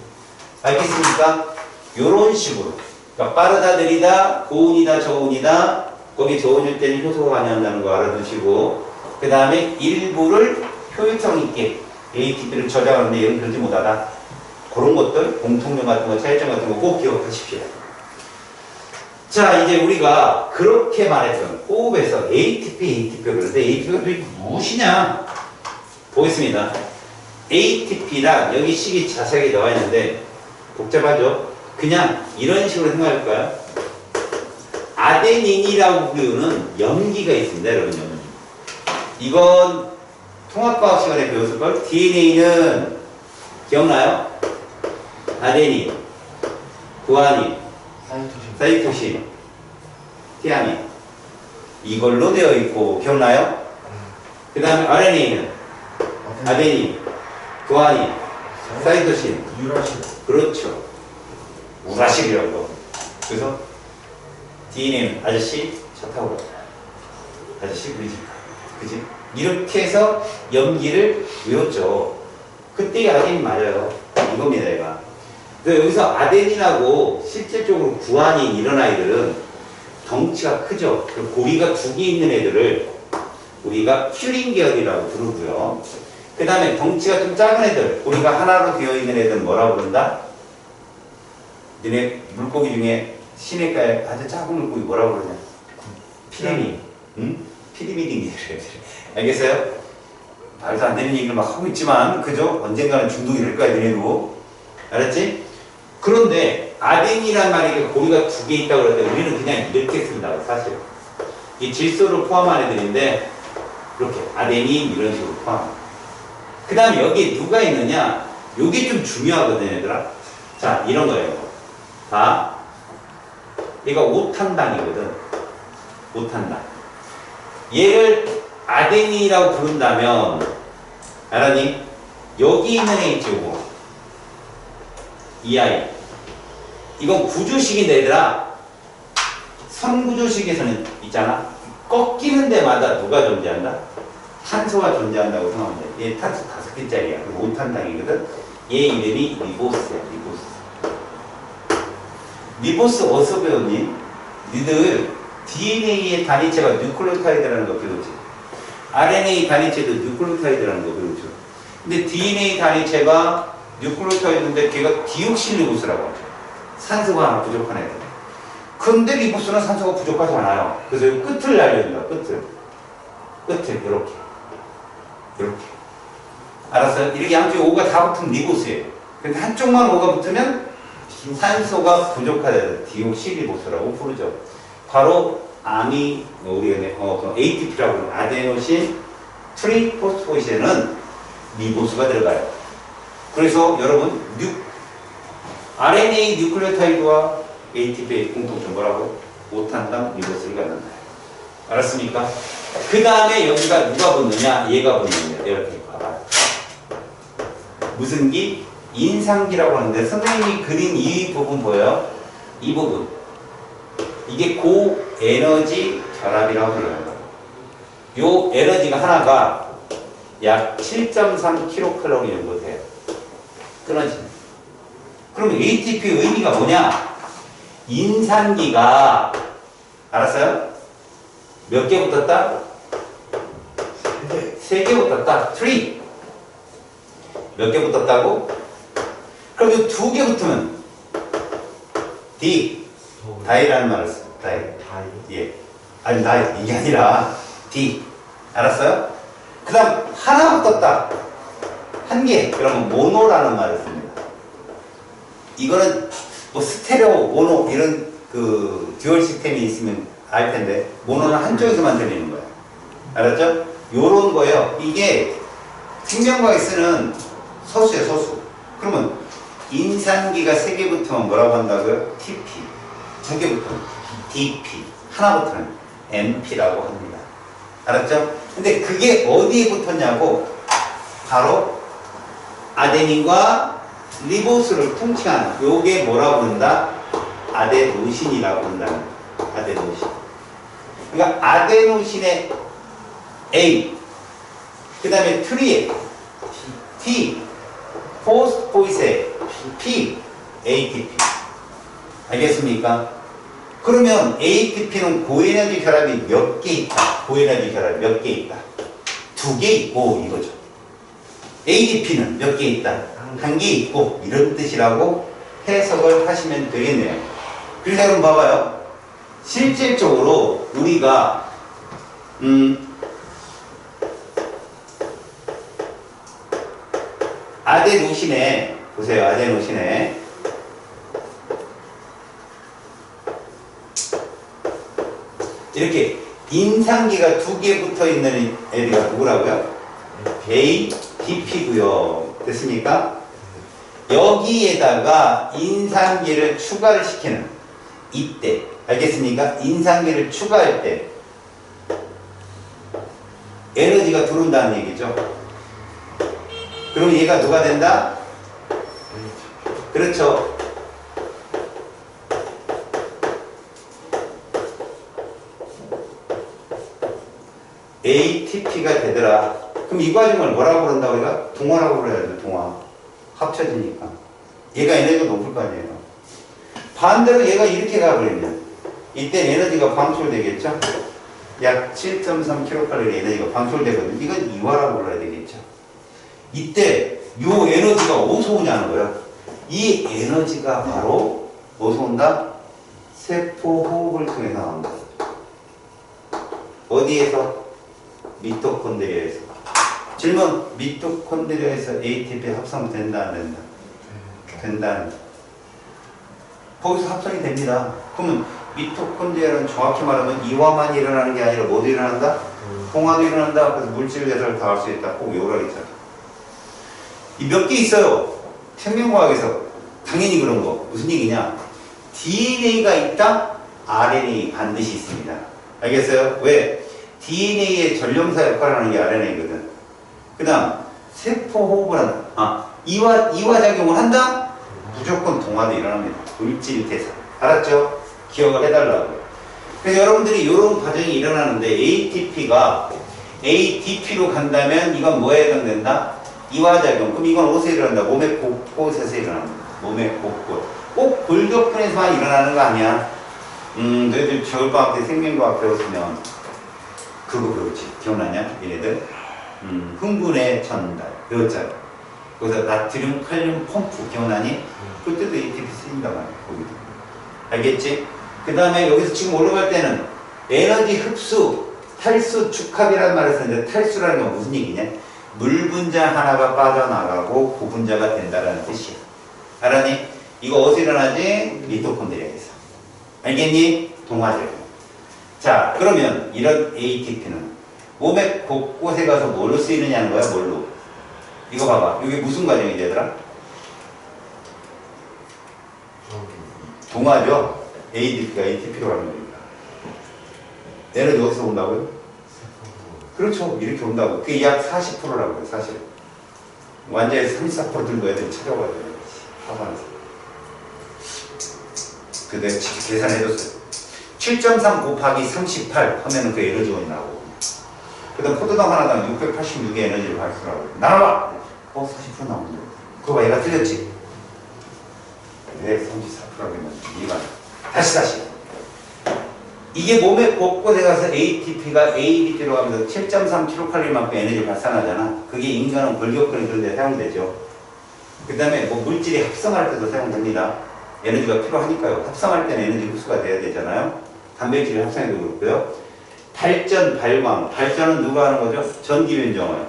알겠습니까? 요런 식으로. 그러니까 빠르다, 느리다, 고온이다, 저온이다. 거기 저온일 때는 효소가 관여한다는 거 알아두시고, 그 다음에 일부를 효율성 있게 ATP를 저장하는데 얘는 그러지 못하다. 그런 것들, 공통점 같은 거, 차이점 같은 거 꼭 기억하십시오. 자, 이제 우리가 그렇게 말했던 호흡에서 ATP가 그런데 ATP가 도대체 무엇이냐? 보겠습니다. ATP랑 여기 식이 자세하게 나와 있는데 복잡하죠? 그냥 이런 식으로 생각할까요? 아데닌이라고 부르는 염기가 있습니다, 여러분. 염기. 이건 통합과학 시간에 배웠을걸? DNA는 기억나요? 아데닌, 구아닌, 사이토신, 티아민. 이걸로 되어 있고, 기억나요? 그 다음에 RNA는 아데닌, 구아닌, 사이토신, 유라실. 그렇죠. 우라실이라고. 그래서 DNA는 아저씨 차 타고 가. 아저씨 우리 집 가. 그지? 이렇게 해서 염기를 외웠죠. 그때 아데닌 맞아요. 이겁니다, 얘가. 그래서 여기서 아데닌하고 실질적으로 구아닌 이런 아이들은 덩치가 크죠. 고리가 2개 있는 애들을 우리가 퓨린 계열이라고 부르고요. 그 다음에 덩치가 좀 작은 애들, 고리가 하나로 되어 있는 애들 뭐라고 부른다? 너네 물고기 중에 시내가에 아주 작은 물고기 뭐라고 그러냐? 피레미. 응? 피리미딩이래. 알겠어요? 말도 안 되는 얘기를 막 하고 있지만, 그죠? 언젠가는 중독이 될 거야, 너네도. 알았지? 그런데 아데닌이란 말이 고리가 2개 있다고 그러는데 우리는 그냥 이렇게 쓴다고, 사실. 이 질소를 포함한 애들인데, 이렇게 아데닌 이런 식으로 포함. 그 다음에 여기 누가 있느냐? 요게 좀 중요하거든, 얘들아. 자, 이런 거예요. 봐. 얘가 5탄당이거든. 5탄당. 얘를 아데닌이라고 부른다면, 알았니? 여기 있는 애 있지, 요거. 이 아이. 이건 구조식인데, 얘들아. 선구조식에서는 있잖아. 꺾이는 데마다 누가 존재한다? 산소가 존재한다고 생각하면 돼. 얘 탄소 5개짜리야. 5탄당이거든. 얘 이름이 리보스야. 리보스 어디서 배웠니? 니들 DNA의 단위체가 뉴클레오타이드라는 거 배우지. RNA 단위체도 뉴클레오타이드라는 거 배우죠. 근데 DNA 단위체가 뉴클레오타이드인데 걔가 디옥실리보스라고 하죠. 산소가 하나 부족한 애들. 근데 리보스는 산소가 부족하지 않아요. 그래서 이 끝을 날려준다. 끝을 이렇게. 알았어요? 이렇게 양쪽에 O가 다 붙으면 리보스예요. 근데 한쪽만 O가 붙으면 산소가 부족하다. 디옥실리보스라고 부르죠. 바로 우리가 ATP라고 하는 아데노신 트리포스포시에는 리보스가 들어가요. 그래서 여러분 RNA 뉴클레오타이드와 ATP의 공통점 뭐라고? 5탄당 리보스를 갖는다. 알았습니까? 그 다음에 여기가 누가 붙느냐? 얘가 붙느냐? 이렇게 봐봐요. 무슨 기? 인상기라고 하는데 선생님이 그린 이 부분 보여요? 이 부분. 이게 고에너지 결합이라고 불러요. 요 에너지가 하나가 약 7.3kcal 정도 돼요. 끊어지네. 그럼 ATP의 의미가 뭐냐? 인산기가 알았어요? 몇 개 붙었다? 3개 붙었다. 3. 몇 개 붙었다고? 그럼 이 2개 붙으면 D. 다이라는 말을 써. 다이. 예. 아니, 다이. 이게 아니라 D. 알았어요? 그 다음 하나 붙었다. 1개. 그러면 모노라는 말을 씁니다. 이거는 뭐 스테레오, 모노 이런 그 듀얼 시스템이 있으면 알 텐데 모노는 한쪽에서만 들리는 거예요. 알았죠? 요런 거예요. 이게 생명과학에 쓰는 서수예요, 서수. 그러면 인산기가 3개 붙으면 뭐라고 한다고요? TP. 2개 붙으면 DP. 하나 붙으면 MP라고 합니다. 알았죠? 근데 그게 어디에 붙었냐고 바로 아데닌과 리보스를 통칭하는 요게 뭐라고 부른다? 아데노신이라고 부른다는 거예요. 아데노신. 그러니까 아데노신의 A, 그 다음에 트리에 T, 포스포이스의 P, ATP. 알겠습니까? 그러면 ATP는 고에너지 결합이 몇 개 있다? 고에너지 결합이 몇 개 있다? 2개 있고 이거죠. ADP는 몇 개 있다? 1개 있고 이런 뜻이라고 해석을 하시면 되겠네요. 그래서 여러분 봐봐요. 실질적으로 우리가 아데노신에 보세요. 아데노신에 이렇게 인상기가 2개 붙어 있는 애가 누구라고요? ATP고요. 됐습니까? 여기에다가 인산기를 추가를 시키는 이때 알겠습니까? 인산기를 추가할 때 에너지가 들어온다는 얘기죠. 그럼 얘가 누가 된다? 그렇죠. ATP가 되더라. 그럼 이 과정을 뭐라고 부른다 우리가? 동화라고 불러야죠. 동화. 합쳐지니까. 얘가 에너지가 높을 거 아니에요. 반대로 얘가 이렇게 가버리면 이때 에너지가 방출되겠죠? 약 7.3kcal 에너지가 방출되거든요. 이건 이화라고 불러야 되겠죠. 이때 요 에너지가 어디서 오냐는 거예요. 이 에너지가 바로 어디서 온다? 세포 호흡을 통해 나온다. 어디에서? 미토콘드리아에서. 질문, 미토콘드리아에서 ATP 합성 된다 안 된다? 된다. 거기서 합성이 됩니다. 그러면 미토콘드리아는 정확히 말하면 이화만 일어나는 게 아니라 뭐도 일어난다? 동화도 일어난다. 그래서 물질 대사를 다 할 수 있다. 꼭 외우라겠죠. 이 몇 개 있어요. 생명과학에서 당연히 그런 거. 무슨 얘기냐? DNA가 있다? RNA 반드시 있습니다. 알겠어요? 왜? DNA의 전령사 역할을 하는 게 RNA거든. 그 다음 세포 호흡을 한다. 이화작용을 한다? 무조건 동화도 일어납니다. 물질 대사. 알았죠? 기억을 해달라고. 그래서 여러분들이 이런 과정이 일어나는데 ATP가 ADP로 간다면 이건 뭐에 해당된다? 이화작용. 그럼 이건 어디서 일어난다? 몸의 곳곳에서 일어난다. 몸의 곳곳. 꼭 골격근에서만 일어나는 거 아니야. 너희들 겨울방학 때 생명과학 배웠으면 그거 배웠지. 기억나냐? 얘네들? 흥분의 전달 배웠잖아. 거기서 나트륨, 칼륨 펌프 기억나니? 그때도 ATP 쓰인단 말이야. 거기도. 알겠지? 그 다음에 여기서 지금 올라갈 때는 에너지 흡수, 탈수, 축합이라는 말을 쓰는데 탈수라는 건 무슨 얘기냐? 물 분자 하나가 빠져나가고 고분자가 된다는 뜻이야. 알았니? 이거 어디서 일어나지? 미토콘드리아에서. 알겠니? 동화제로. 자, 그러면 이런 ATP는 몸의 곳곳에 가서 뭘로 쓰이느냐는 거야? 뭘로? 이거 봐봐. 이게 무슨 과정이지 얘들아? 동화죠? ADP가 ATP로 가는 겁니다. 에너지 어디서 온다고요? 그렇죠. 이렇게 온다고. 그게 약 40%라고요, 사실. 완전히 34% 들고 애들이 찾아와야 돼요. 하반에서. 근데 직접 계산해줬어요. 7.3 곱하기 38 하면은 그 에너지원이 나오고. 그 다음 포도당 하나당 686의 에너지를 발생하고. 나눠봐! 40% 나오는데. 그거 봐, 얘가 틀렸지? 왜 34%라고 했는지 이해가 안 돼. 다시. 이게 몸의 곳곳에 가서 ATP가 ADP로 가면서 7.3kcal만큼 에너지를 발산하잖아. 그게 인간은 골격근이 그런 데 사용되죠. 그 다음에 뭐 물질이 합성할 때도 사용됩니다. 에너지가 필요하니까요. 합성할 때는 에너지 흡수가 돼야 되잖아요. 단백질 합성에도 그렇고요. 발전, 발광. 발전은 누가 하는 거죠? 전기 변정을.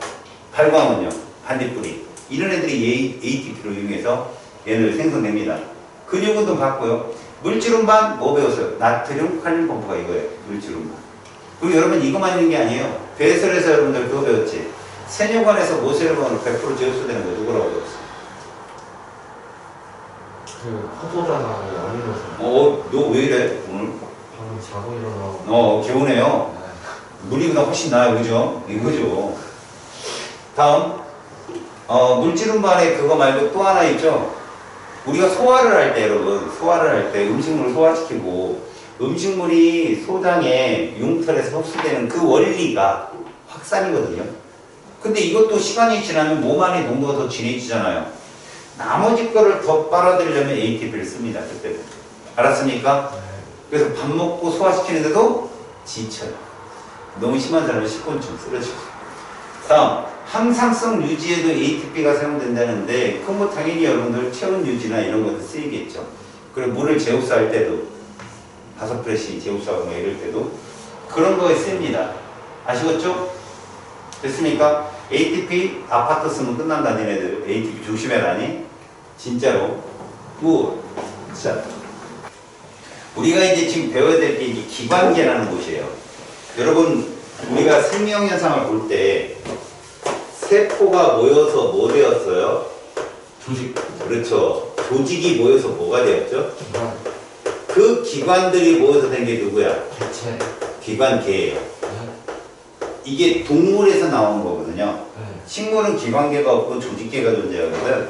발광은요. 반딧불이. 이런 애들이 ATP로 이용해서 에너지를 생성됩니다. 근육운동 받고요. 물질운반 뭐 배웠어요? 나트륨, 칼륨 펌프가 이거예요. 물질운반. 그리고 여러분 이거만 있는 게 아니에요. 배설에서 여러분들 그거 배웠지? 세뇨관에서 모세혈관으로 100% 제흡수되는 거 누구라고 배웠어? 그 포도당하고 아니면서 너 왜 이래 오늘? 방금 자고 일어나고 개운해요. 물이보다 훨씬 나아요. 그죠? 이거죠. 다음 물질운반에 그거 말고 또 하나 있죠? 우리가 소화를 할 때 여러분 소화를 할 때 음식물을 소화시키고 음식물이 소장에 융털에서 흡수되는 그 원리가 확산이거든요. 근데 이것도 시간이 지나면 몸 안에 농도가 더 진해지잖아요. 나머지 거를 더 빨아들이려면 ATP를 씁니다. 그때는. 알았습니까? 그래서 밥 먹고 소화시키는데도 지쳐요. 너무 심한 사람은 식곤증 쓰러지고. 다음 항상성 유지에도 ATP가 사용된다는데 그건 뭐 당연히 여러분들 체온 유지나 이런 것도 쓰이겠죠. 그리고 물을 제흡수할 때도 바소프레시 제흡수하고 뭐 이럴 때도 그런 거에 씁니다. 아시겠죠? 됐습니까? ATP 아파트 쓰면 끝난다 니네들. ATP 조심해라니. 진짜로. 자, 우리가 이제 지금 배워야 될 게 기관계라는 곳이에요. 여러분 우리가 생명현상을 볼 때 세포가 모여서 뭐 되었어요? 조직. 그렇죠. 조직이 모여서 뭐가 되었죠? 그 기관들이 모여서 된 게 누구야? 개체. 기관계예요. 이게 동물에서 나오는 거거든요. 식물은 기관계가 없고 조직계가 존재하거든.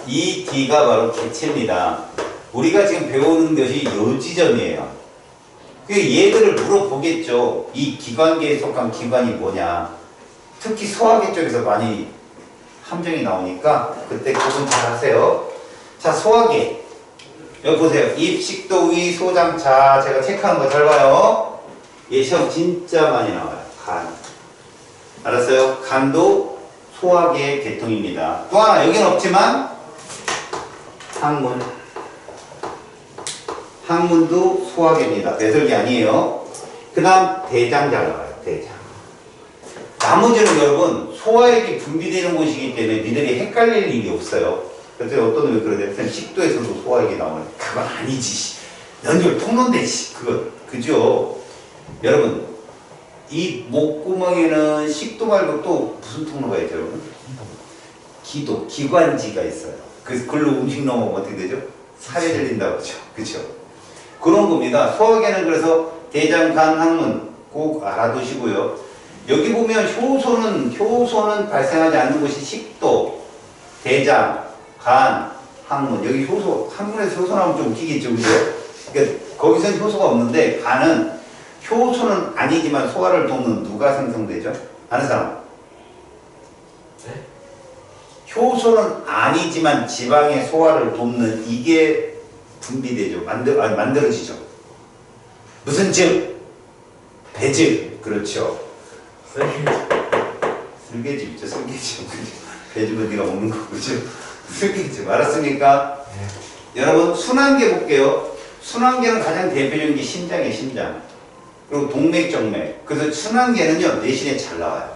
이 D가 바로 개체입니다. 우리가 지금 배우는 것이 요 지점이에요. 얘들을 물어보겠죠. 이 기관계에 속한 기관이 뭐냐. 특히 소화기 쪽에서 많이 함정이 나오니까 그때 구분 잘 하세요. 자, 소화기. 여기 보세요. 입, 식도, 위, 소장. 자, 제가 체크한 거 잘 봐요. 얘 시험 진짜 많이 나와요. 간. 알았어요? 간도 소화기의 계통입니다. 또 하나, 여기는 없지만 항문. 항문도 소화기입니다. 배설기 아니에요. 그 다음 대장 잘 나와요. 대장. 나머지는 여러분 소화액이 분비되는 곳이기 때문에 니들이 헷갈릴 일이 없어요. 그래서 어떤 놈이 그러대. 식도에서도 소화액이 나오네. 그건 아니지. 연결 통로인데 그죠? 여러분 이 목구멍에는 식도 말고 또 무슨 통로가 있죠, 여러분? 기도, 기관지가 있어요. 그래서 글로 음식 넘어가면 어떻게 되죠? 살이 들린다고 하죠. 그죠? 그런 겁니다. 소화계는 그래서 대장, 간, 항문 꼭 알아두시고요. 여기 보면 효소는 발생하지 않는 곳이 식도, 대장, 간, 항문. 여기 항문에서 효소 나오면 좀 웃기겠죠, 그죠? 그러니까 거기서는 효소가 없는데 간은 효소는 아니지만 소화를 돕는 누가 생성되죠? 아는 사람? 네? 효소는 아니지만 지방의 소화를 돕는 이게 분비되죠. 만들어지죠. 무슨 즙? 배즙. 그렇죠. 쓸개즙 있죠. 쓸개즙. 배즙은 네가 먹는 거 그죠? 쓸개즙. 알았습니까? 네. 여러분 순환계 볼게요. 순환계는 가장 대표적인 게 심장이에요. 심장. 그리고 동맥, 정맥. 그래서 순환계는요 내신에 잘 나와요.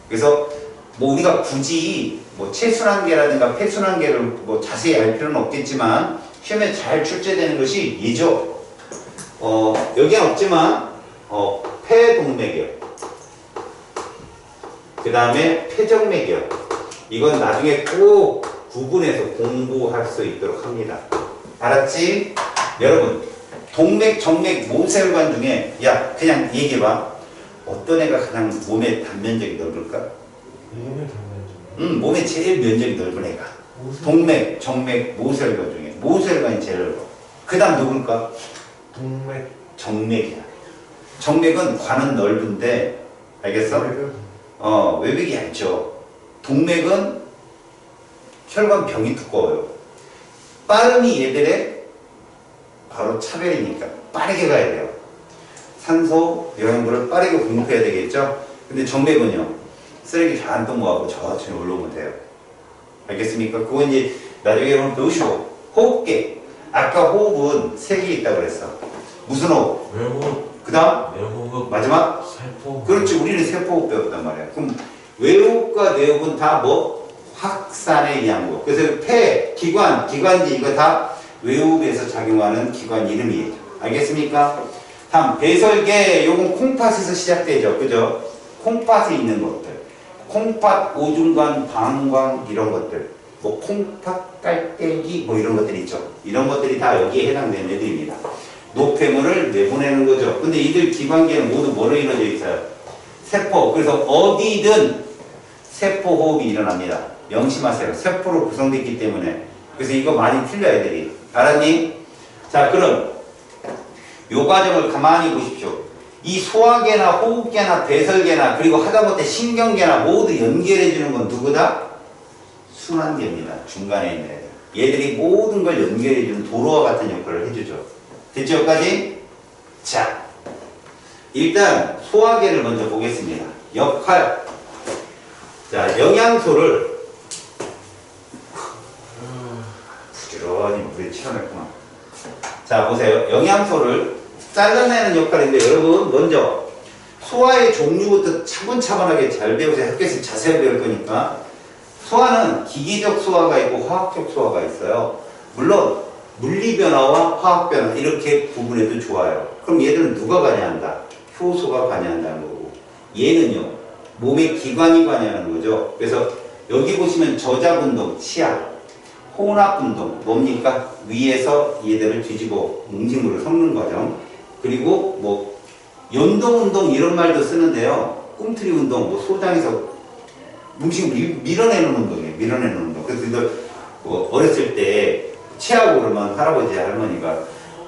그래서 뭐 우리가 굳이 뭐 체순환계라든가 폐순환계를 뭐 자세히 알 필요는 없겠지만 시험에 잘 출제되는 것이 얘죠. 여기는 없지만 폐동맥이요. 그 다음에 폐정맥이요. 이건 나중에 꼭 구분해서 공부할 수 있도록 합니다. 알았지? 여러분 동맥, 정맥, 모세혈관 중에 야 그냥 얘기해봐. 어떤 애가 가장 몸의 단면적이 넓을까? 몸의 단면적. 몸의 제일 면적이 넓은 애가 동맥, 정맥, 모세혈관 중에 모세혈관이 제일 넓어. 그 다음 누굴까? 동맥. 정맥이야. 정맥은 관은 넓은데 알겠어? 외벽이 얇죠. 동맥은 혈관병이 두꺼워요. 빠름이 얘들의 바로 차별이니까 빠르게 가야 돼요. 산소, 영양분을 빠르게 공급해야 되겠죠? 근데 정맥은요, 쓰레기 잔뜩 모아고 저쪽에 올라오면 돼요. 알겠습니까? 그건 이제 나중에 여러분 배우시고. 호흡계. 아까 호흡은 3개 있다고 그랬어. 무슨 호흡? 외호흡. 그 다음? 내호흡. 마지막? 세포. 그렇지. 우리는 세포호흡 배웠단 말이야. 그럼 외호흡과 내호흡은 다 뭐? 확산에 의한 거. 그래서 폐, 기관, 기관지 이거 다 외호흡에서 작용하는 기관 이름이에요. 알겠습니까? 다음 배설계. 요건 콩팥에서 시작되죠. 그죠? 콩팥에 있는 것들. 콩팥, 오줌관, 방광 이런 것들. 뭐 콩팥, 깔때기 뭐 이런 것들이 있죠. 이런 것들이 다 여기에 해당되는 애들입니다. 노폐물을 내보내는 거죠. 근데 이들 기관계는 모두 뭐로 이루어져 있어요? 세포. 그래서 어디든 세포호흡이 일어납니다. 명심하세요. 세포로 구성되어 있기 때문에. 그래서 이거 많이 틀려 애들이. 알았니? 자, 그럼 요 과정을 가만히 보십시오. 이 소화계나 호흡계나 배설계나 그리고 하다못해 신경계나 모두 연결해주는 건 누구다? 순환계입니다. 중간에 있는 애들. 얘들이 모든 걸 연결해주는 도로와 같은 역할을 해주죠. 됐죠? 여기까지? 자, 일단 소화계를 먼저 보겠습니다. 역할. 자, 영양소를 부지런히 물에 채워냈구나. 자, 보세요. 영양소를 잘라내는 역할인데 여러분 먼저 소화의 종류부터 차분차분하게 잘 배우세요. 학교에서 자세히 배울 거니까. 소화는 기계적 소화가 있고 화학적 소화가 있어요. 물론 물리변화와 화학변화 이렇게 구분해도 좋아요. 그럼 얘들은 누가 관여한다? 효소가 관여한다는 거고, 얘는요 몸의 기관이 관여하는 거죠. 그래서 여기 보시면 저작운동, 치아, 혼합운동 뭡니까? 위에서 얘들을 뒤집어 음식물을 섞는 과정. 그리고 뭐 연동운동 이런 말도 쓰는데요. 꿈틀이 운동, 뭐 소장에서 음식을 밀어내는 운동이에요. 밀어내는 운동. 그래서 이들 뭐 어렸을 때 체하고 그러면 할아버지 할머니가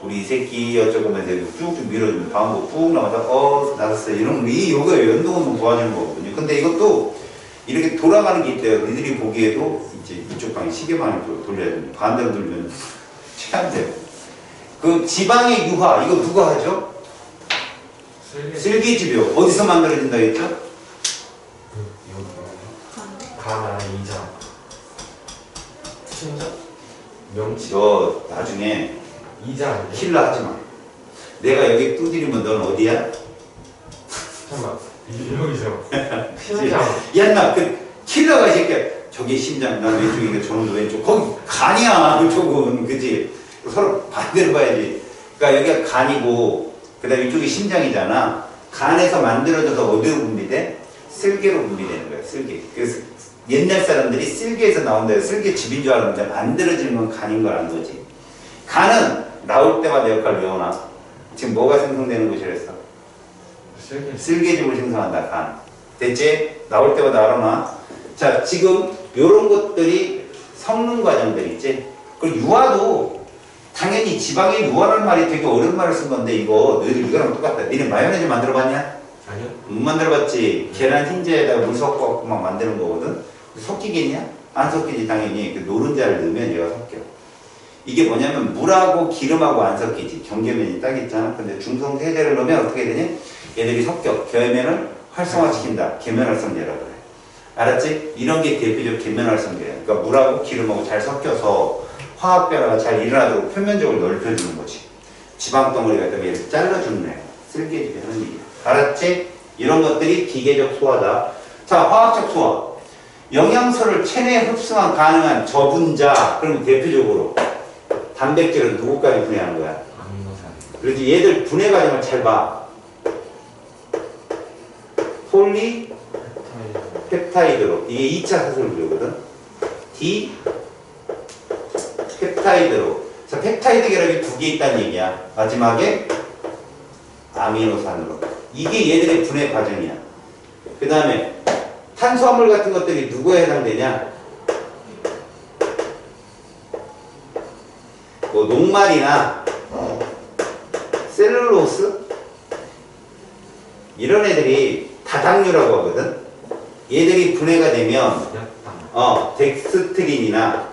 우리 이 새끼 어쩌고면서 쭉쭉 밀어주면 다음 거 푹 나와서 나왔어 이런 요거 연동운동 도와주는 거거든요. 근데 이것도 이렇게 돌아가는 게 있대요. 니들이 보기에도 이제 이쪽 방에 시계방향으로 돌려야 됩니다. 반대로 돌면 체한대요. 그 지방의 유화 이거 누가 하죠? 쓸개즙이요. 어디서 만들어진다 했죠? 가나 이자. 친자? 명치. 너 나중에 이자 아니야? 킬러 하지 마. 내가 여기 두드리면 넌 어디야? 잠깐만. 여기서. 심장. 야, 나 그 킬러가 이 새끼야. 저기 심장, 난 왼쪽이니까 저놈도 왼쪽. 거기 간이야, 그쪽은. 그지? 서로 반대로 봐야지. 그러니까 여기가 간이고, 그 다음에 이쪽이 심장이잖아. 간에서 만들어져서 어디로 분비돼? 쓸개로 분비되는 거야, 쓸개. 그래서 옛날 사람들이 쓸개에서 나온다 해서 쓸개 집인 줄 알았는데 만들어지는 건 간인 거라는 거지. 간은 나올 때마다 역할을 외워놔. 지금 뭐가 생성되는 곳이랬어? 쓸개즙을 생성한다, 간. 됐지? 나올 때마다 알아놔. 자, 지금 요런 것들이 섞는 과정들 있지? 그리고 유화도 당연히 지방의 유화라는 말이 되게 어려운 말을 쓴 건데 이거 너희들 이거랑 똑같다. 니네 마요네즈 만들어 봤냐? 아니요. 못 만들어봤지. 계란 흰자에다가 물 섞어갖고 막 만드는 거거든. 섞이겠냐? 안 섞이지 당연히. 그 노른자를 넣으면 얘가 섞여. 이게 뭐냐면 물하고 기름하고 안 섞이지. 경계면이 딱 있잖아. 근데 중성 세제를 넣으면 어떻게 되니? 얘들이 섞여. 계면을 활성화시킨다. 계면활성제라고 그래. 알았지? 이런 게 대표적 계면활성제야. 그러니까 물하고 기름하고 잘 섞여서 화학 변화가 잘 일어나도록 표면적으로 넓혀주는 거지. 지방 덩어리 같은 거 이렇게 잘라주는 애. 쓸개집에 하는 얘기야. 알았지? 이런 것들이 기계적 소화다. 자, 화학적 소화. 영양소를 체내에 흡수가 가능한 저분자. 그러면 대표적으로 단백질은 누구까지 분해하는 거야? 아미노산. 그렇지. 얘들 분해 과정을 잘 봐. 폴리 펩타이드로. 이게 2차 사슬 구조거든. D 펩타이드로. 자, 펩타이드 결합이 두 개 있다는 얘기야. 마지막에 아미노산으로. 이게 얘들의 분해 과정이야. 그 다음에 탄수화물 같은 것들이 누구에 해당되냐? 뭐 녹말이나 셀룰로스 이런 애들이 다당류라고 하거든. 얘들이 분해가 되면 덱스트린이나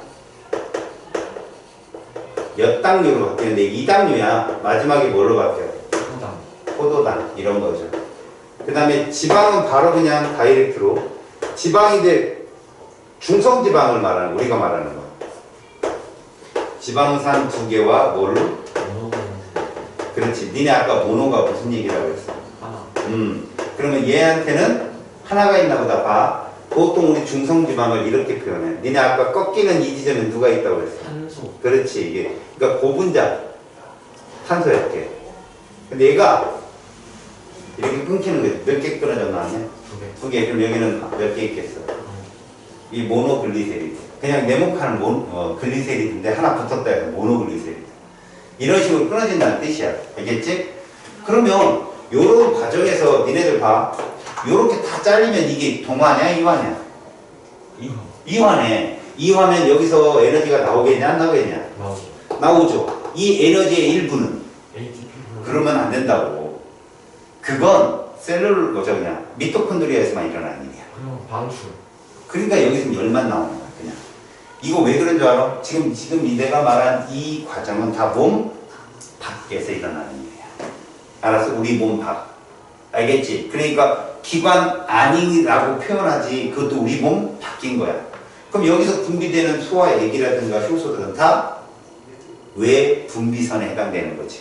엿당류로 바뀌는데 이당류야. 마지막에 뭘로 바뀌어? 포도당. 포도당 이런 거죠. 그 다음에 지방은 바로 그냥 다이렉트로 지방인데 중성지방을 말하는 우리가 말하는 거. 지방산 두 개와 뭘로? 그렇지. 니네 아까 모노가 무슨 얘기라고 했어? 하나. 그러면 얘한테는 하나가 있나 보다 봐. 보통 우리 중성지방을 이렇게 표현해. 니네 아까 꺾이는 이 지점에 누가 있다고 했어? 탄소. 그렇지. 이게 그러니까 고분자 탄소였게. 근데 얘가 이렇게 끊기는 거지. 몇 개 끊어졌나 하냐? 두 개. 2개. 그럼 여기는 몇 개 있겠어? 이 모노글리세리드. 그냥 네모칸은 글리세리드인데 하나 붙었다 해서 모노글리세리드. 이런 식으로 끊어진다는 뜻이야. 알겠지? 그러면 요런 과정에서 니네들 봐. 요렇게 다 잘리면 이게 동화냐 이화냐? 이화네. 이화면 여기서 에너지가 나오겠냐 안 나오겠냐? 나오죠. 이 에너지의 일부는 ATP. 그러면 안 된다고. 그건 미토콘드리아에서만 일어나는 일이야. 그럼 방출. 그러니까 여기서 열만 나오는 거야 그냥. 이거 왜 그런 줄 알아? 지금 내가 말한 이 과정은 다 몸 밖에서 일어나는 일이야. 알았어? 우리 몸 밖. 알겠지? 그러니까 기관 안이라고 표현하지 그것도 우리 몸 밖인 거야. 그럼 여기서 분비되는 소화액이라든가 효소들은 다 외분비선에 해당되는 거지.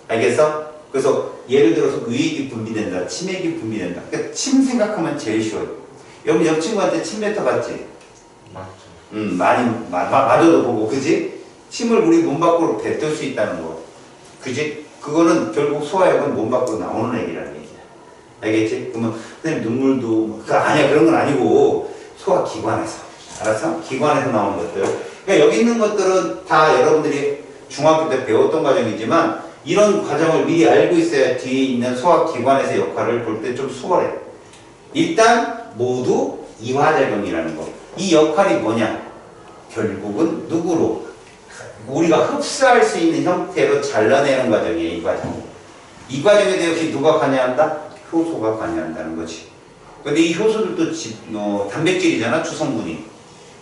알겠어? 그래서 예를 들어서 의액이 분비된다, 침액이 분비된다. 그러니까 침 생각하면 제일 쉬워요. 여러분 옆 친구한테 침 뱉어봤지? 맞죠. 많이 맞아도 보고, 그지? 침을 우리 몸 밖으로 뱉을 수 있다는 거, 그지? 그거는 결국 소화액은 몸 밖으로 나오는 액이라는 얘기야. 알겠지? 그러면 선생님 눈물도 아니야, 그런 건 아니고 소화기관에서, 알았어? 기관에서 나오는 것들. 그러니까 여기 있는 것들은 다 여러분들이 중학교 때 배웠던 과정이지만 이런 과정을 미리 알고 있어야 뒤에 있는 소화기관에서 역할을 볼 때 좀 수월해. 일단 모두 이화작용이라는 거. 이 역할이 뭐냐? 결국은 누구로? 우리가 흡수할 수 있는 형태로 잘라내는 과정이에요. 이 과정. 이 과정에 대해 역시 누가 관여한다? 효소가 관여한다는 거지. 근데 이 효소들도 단백질이잖아, 주성분이.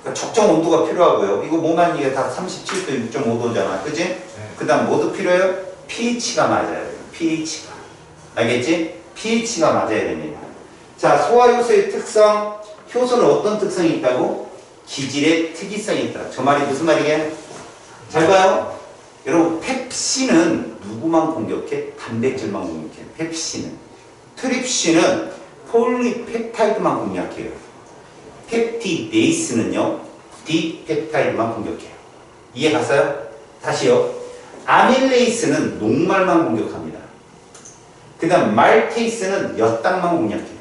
그러니까 적정 온도가 필요하고요. 이거 몸 이게 다 37도, 6.5도잖아. 그지? 네. 그 다음 뭐도 필요해요? pH가 맞아야 돼요. pH가. 알겠지? pH가 맞아야 됩니다. 자, 소화효소의 특성. 효소는 어떤 특성이 있다고? 기질의 특이성이 있다. 저 말이 무슨 말이게? 잘 봐요. 여러분, 펩신은 누구만 공격해? 단백질만 공격해. 펩신은. 트립신은 폴리펩타이드만 공략해요. 펩티데이스는요, 디펩타이드만 공격해요. 이해 갔어요? 다시요. 아밀레이스는 녹말만 공격합니다. 그 다음 말테이스는 엿당만 공략해요.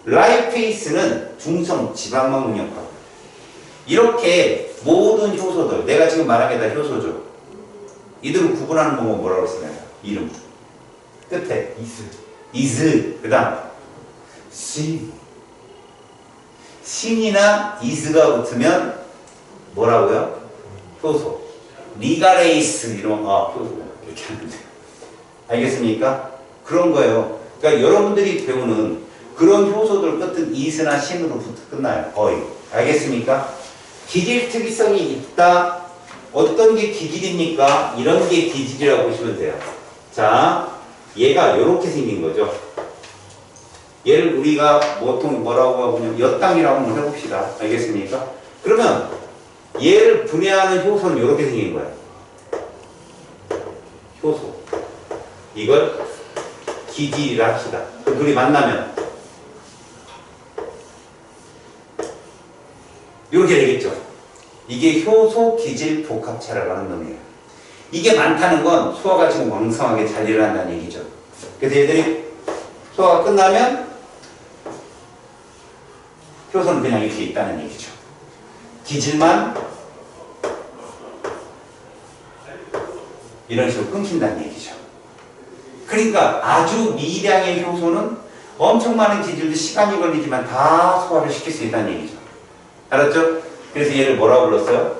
라이페이스는 중성 지방만 공략하고. 이렇게 모든 효소들, 내가 지금 말한 게 다 효소죠. 이들을 구분하는 방법 뭐라고 했어요? 이름. 끝에 이즈. 그 다음 신. 신이나 이즈가 붙으면 뭐라고요? 효소. 리가레이스 이런 효소 이렇게 하는데. 알겠습니까? 그런 거예요. 그러니까 여러분들이 배우는 그런 효소들 끝은 이스나 신으로부터 끝나요. 거의. 알겠습니까? 기질 특이성이 있다. 어떤 게 기질입니까? 이런 게 기질이라고 보시면 돼요. 자, 얘가 이렇게 생긴 거죠. 얘를 우리가 보통 뭐라고 하면 엿당이라고 한번 해봅시다. 알겠습니까? 그러면 얘를 분해하는 효소는 이렇게 생긴 거예요. 효소. 이걸 기질이라 합시다. 그럼 둘이 만나면 이렇게 되겠죠. 이게 효소 기질 복합체라고 하는 놈이에요. 이게 많다는 건 소화가 지금 왕성하게 잘 일어난다는 얘기죠. 그래서 얘들이 소화가 끝나면 효소는 그냥 이렇게 있다는 얘기죠. 기질만 이런 식으로 끊긴다는 얘기죠. 그러니까 아주 미량의 효소는 엄청 많은 기질도 시간이 걸리지만 다 소화를 시킬 수 있다는 얘기죠. 알았죠? 그래서 얘를 뭐라고 불렀어요?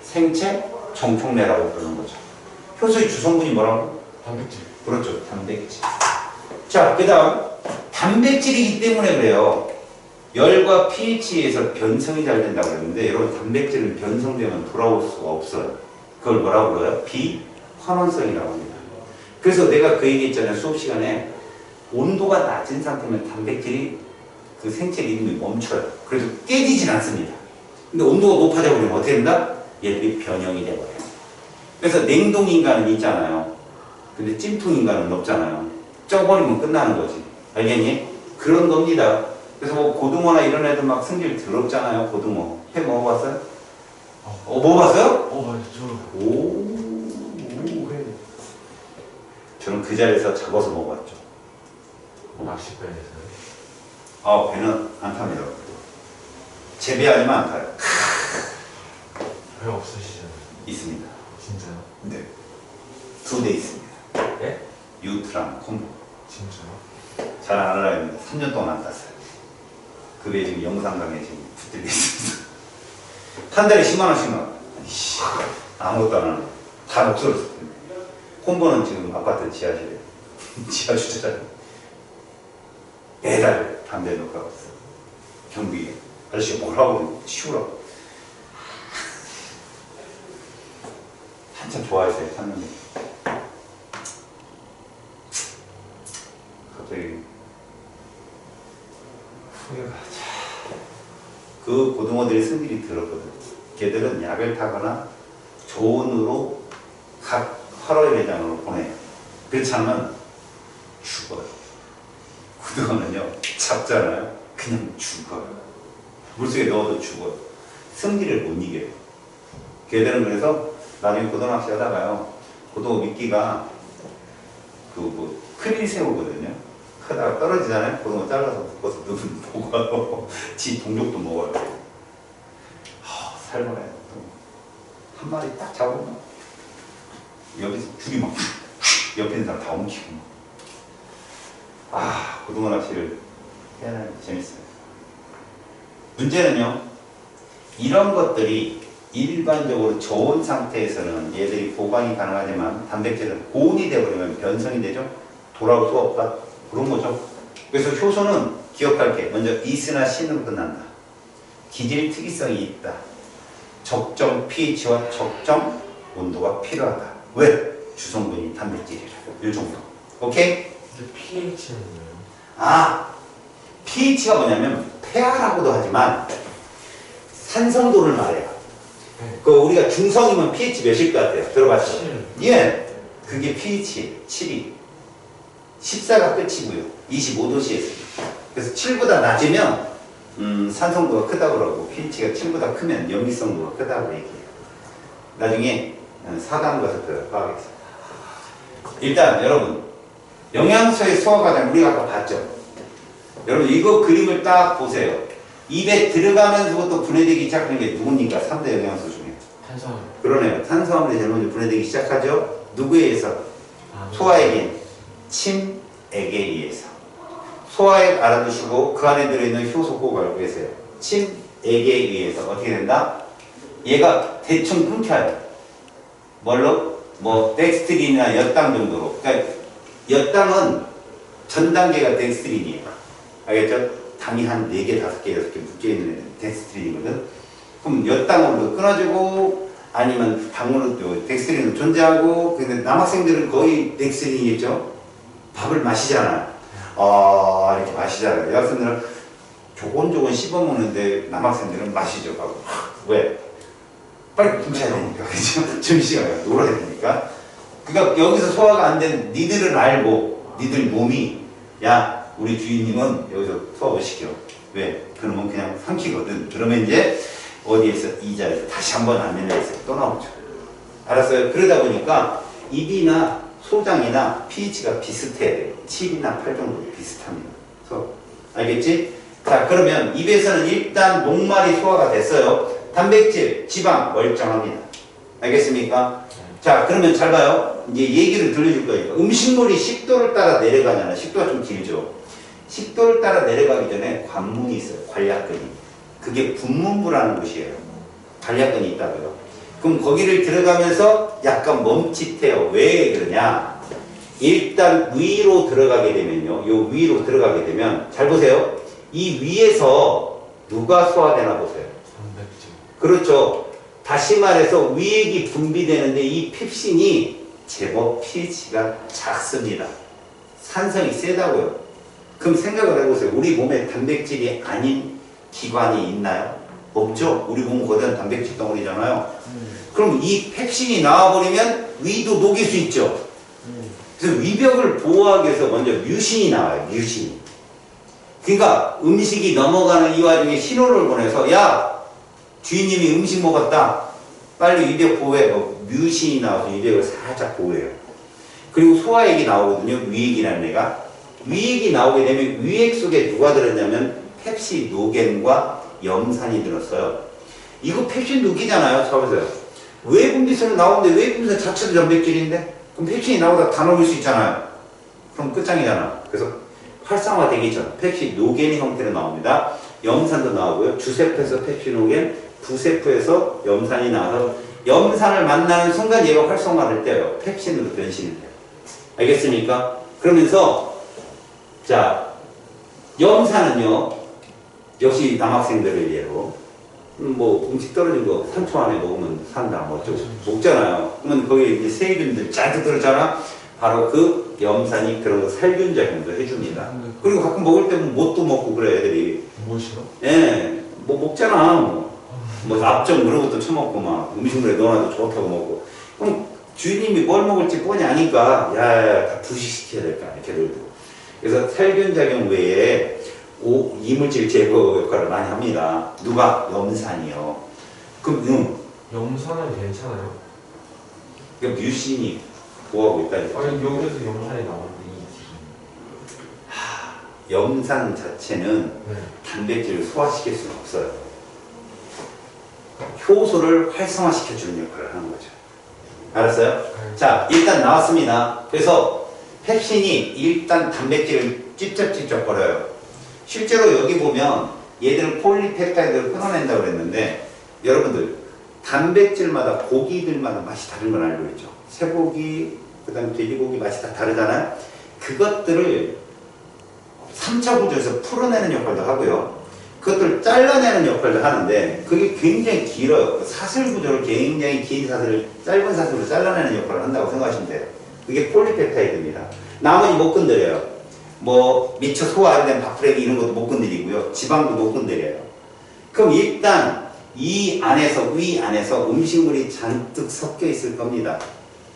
생체 정폭내라고 부르는 거죠. 효소의 주성분이 뭐라고? 단백질. 그렇죠. 단백질. 자, 그 다음 단백질이기 때문에 그래요. 열과 pH에서 변성이 잘 된다고 그랬는데 여러분 단백질은 변성되면 돌아올 수가 없어요. 그걸 뭐라고 불러요? 비환원성이라고 합니다. 그래서 내가 그 얘기했잖아요. 수업 시간에 온도가 낮은 상태면 단백질이 그 생체 리듬이 멈춰요. 그래서 깨지진 않습니다. 근데 온도가 높아져 버리면 어떻게 된다? 얘들이 변형이 돼버려요. 그래서 냉동인간은 있잖아요. 근데 찜통인간은 없잖아요. 쪄버리면 끝나는 거지. 알겠니? 그런 겁니다. 그래서 뭐 고등어나 이런 애들 막 승질 더럽잖아요. 고등어. 회 먹어봤어요? 먹어봤어요? 맞죠. 회. 저는 그 자리에서 잡아서 먹어봤죠. 낚싯배에서요? 배는 안 탑니다. 재배하지만 안 타요. 배 없으시잖아요. 있습니다. 진짜요? 네. 2대 있습니다. 예? 유트랑 콤보. 진짜요? 잘 안 알아요. 3년 동안 안 땄어요. 그게 지금 영상강에 지금 붙들려 있습니다. 한 달에 10만 원씩만. 아무것도 안 하는. 다 없어졌을 텐데. 콤보는 지금 아파트 지하실에. 지하 주차장에. 매달 담배 넣고 가고 있어요. 경비에. 아저씨가 뭐라고 치우라고. 한참 좋아했어요. 탔는데. 갑자기 후회가. 그 고등어들이 승질이 들었거든. 걔들은 약을 타거나 조언으로 각 활어의 매장으로 보내요. 그렇지 않으면 죽어요. 고등어는요, 잡잖아요. 그냥 죽어요. 물속에 넣어도 죽어요. 승질을 못 이겨요. 걔들은 그래서 나중에 고등어 낚시 하다가요, 고등어 미끼가 크릴 새우거든요. 크다가 떨어지잖아요. 고등어 잘라서 묶어서 넣으면 먹어요. 지 동족도 먹어요. 살벌해요. 한 마리 딱 잡으면 여기서 줄이 막 옆에 있는 사람 다 엉키고 고등어 낚시를 해야 하는 게 재밌어요. 문제는요, 이런 것들이 일반적으로 저온 상태에서는 얘들이 보관이 가능하지만 단백질은 고온이 되어버리면 변성이 되죠. 돌아올 수가 없다. 그런 거죠. 그래서 효소는 기억할 게 먼저 이스나 신으로 끝난다. 기질 특이성이 있다. 적정 pH와 적정 온도가 필요하다. 왜? 주성분이 단백질이라. 이 정도. 오케이? 근데 pH는 뭐예요? pH가 뭐냐면 폐하라고도 하지만 산성도를 말해요. 네. 우리가 중성이면 pH 몇일 것 같아요? 들어봤죠? 7. 예. 그게 pH 7이 14가 끝이고요. 25도씨에서. 그래서 7보다 낮으면 산성도가 크다고 그러고 pH가 7보다 크면 염기성도가 크다고 얘기해요. 나중에 4강 가서 그 과학에서. 일단 여러분 영양소의 소화 과정 우리가 아까 봤죠? 여러분 이거 그림을 딱 보세요. 입에 들어가면서부터 분해되기 시작하는 게 누굽니까? 3대 영양소 중에. 탄수화물. 그러네요. 탄수화물이 제일 먼저 분해되기 시작하죠. 누구에 의해서? 소화액인 침액에 의해서. 소화액 알아두시고 그 안에 들어있는 효소 꼭 알고 계세요. 침액에 의해서 어떻게 된다? 얘가 대충 끊겨요. 뭘로? 뭐 덱스트린이나 엿당 정도로. 그러니까 엿당은 전 단계가 덱스트린이에요. 알겠죠? 당이 한 4개, 5개, 6개 묶여있는 애는 덱스트린이거든. 그럼 몇 당으로도 끊어지고 아니면 당으로도 덱스트린은 존재하고, 근데 남학생들은 거의 덱스트린이겠죠? 밥을 마시잖아요. 이렇게 마시잖아요. 여학생들은 조곤조곤 씹어먹는데 남학생들은 마시죠. 하고. 왜? 빨리 굶쳐야 되니까. 그죠? 점심시간에 놀아야 되니까. 그러니까 여기서 소화가 안 된 니들은 알고, 니들 몸이, 야, 우리 주인님은 여기서 소화 못 시켜. 왜? 그러면 그냥 삼키거든. 그러면 이제 어디에서 이 자리에서 다시 한번 안면에서 또 나오죠. 알았어요? 그러다 보니까 입이나 소장이나 pH가 비슷해야 돼요. 7이나 8 정도 비슷합니다. 그래서 알겠지? 자, 그러면 입에서는 일단 녹말이 소화가 됐어요. 단백질, 지방 멀쩡합니다. 알겠습니까? 자, 그러면 잘 봐요. 이제 얘기를 들려줄 거예요. 음식물이 식도를 따라 내려가잖아. 식도가 좀 길죠. 식도를 따라 내려가기 전에 관문이 있어요. 관략근이. 그게 분문부라는 곳이에요. 관략근이 있다고요. 그럼 거기를 들어가면서 약간 멈칫해요. 왜 그러냐? 일단 위로 들어가게 되면요. 요 위로 들어가게 되면 잘 보세요. 이 위에서 누가 소화되나 보세요. 단백질. 그렇죠. 다시 말해서 위액이 분비되는데 이 펩신이 제법 pH가 작습니다. 산성이 세다고요. 그럼 생각을 해보세요. 우리 몸에 단백질이 아닌 기관이 있나요? 없죠. 우리 몸은 거대한 단백질 덩어리잖아요. 그럼 이 펩신이 나와버리면 위도 녹일 수 있죠. 그래서 위벽을 보호하기 위해서 먼저 뮤신이 나와요. 뮤신이. 그러니까 음식이 넘어가는 이 와중에 신호를 보내서 야, 주인님이 음식 먹었다. 빨리 위벽 보호해. 뮤신이 나와서 위벽을 살짝 보호해요. 그리고 소화액이 나오거든요. 위액이라는 애가. 위액이 나오게 되면 위액 속에 누가 들었냐면 펩시노겐과 염산이 들었어요. 이거 펩시노기잖아요. 쳐보세요. 외분비선은 나오는데 외분비선 자체도 단백질인데 그럼 펩신이 나오다 다 녹일 수 있잖아요. 그럼 끝장이잖아. 그래서 활성화되기 전 펩시노겐의 형태로 나옵니다. 염산도 나오고요. 주세포에서 펩시노겐, 부세포에서 염산이 나와서 염산을 만나는 순간 얘가 활성화를 떼요. 펩신으로 변신을 해요. 알겠습니까? 그러면서 자, 염산은요, 역시 남학생들을 예로, 뭐, 음식 떨어진 거 3초 안에 먹으면 산다, 뭐, 어쩌고, 먹잖아요. 그러면 거기에 이제 세균들 짜증 들었잖아? 바로 그 염산이 그런 거 살균 작용도 해줍니다. 그리고 가끔 먹을 때는 뭣도 먹고 그래, 애들이. 무엇이요? 예, 뭐 먹잖아. 뭐, 앞정 그런 것도 처먹고 막, 음식물에 넣어놔도 좋다고 먹고. 그럼 주인님이 뭘 먹을지 뻔히 아니까, 야, 다 부식시켜야 될 거 아니야, 걔들도. 그래서 살균작용 외에 이물질 제거 역할을 많이 합니다. 누가? 염산이요. 그럼 염산은 괜찮아요? 그러니까 뮤신이 보호하고 있다니까. 아니 여기서 염산이 나오는데 염산 자체는 네. 단백질을 소화시킬 수는 없어요. 효소를 활성화시켜주는 역할을 하는 거죠. 알았어요? 네. 자, 일단 나왔습니다. 그래서 펩신이 일단 단백질을 찝쩍찝쩍거려요. 실제로 여기 보면 얘들은 폴리펩타이드를 끊어낸다고 그랬는데 여러분들 단백질마다 고기들마다 맛이 다른 걸 알고 있죠. 쇠고기, 그 다음에 돼지고기 맛이 다 다르잖아요. 그것들을 3차 구조에서 풀어내는 역할도 하고요. 그것들을 잘라내는 역할도 하는데 그게 굉장히 길어요. 사슬 구조를 굉장히 긴 사슬을 짧은 사슬로 잘라내는 역할을 한다고 생각하시면 돼요. 그게 폴리펩타이드입니다. 나머지 못 건드려요. 뭐 미처 소화 안 된 밥프레기 이런 것도 못 건드리고요. 지방도 못 건드려요. 그럼 일단 위 안에서 음식물이 잔뜩 섞여 있을 겁니다.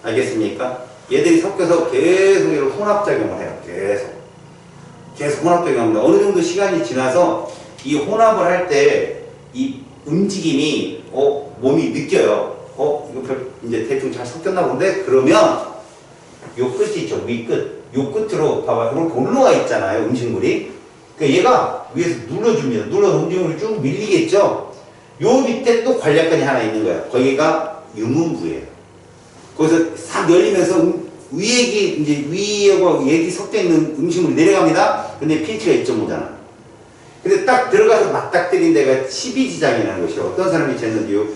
알겠습니까? 얘들이 섞여서 계속 이런 혼합작용을 해요. 계속 혼합작용합니다. 어느 정도 시간이 지나서 이 혼합을 할 때 이 움직임이 몸이 느껴요. 이거 이제 대충 잘 섞였나 본데? 그러면 요 끝이 있죠. 위 끝. 요 끝으로 봐봐. 이렇게 올라와 있잖아요. 음식물이. 그러니까 얘가 위에서 눌러줍니다. 눌러서 음식물이 쭉 밀리겠죠. 요 밑에 또 관략근이 하나 있는 거예요. 거기가 유문부예요. 거기서 싹 열리면서 위액이 이제 위하고 액이 섞여 있는 음식물이 내려갑니다. 근데 pH가 2.5잖아. 근데 딱 들어가서 맞닥뜨린 데가 12지장이라는 것이요. 어떤 사람이 쟀는지요.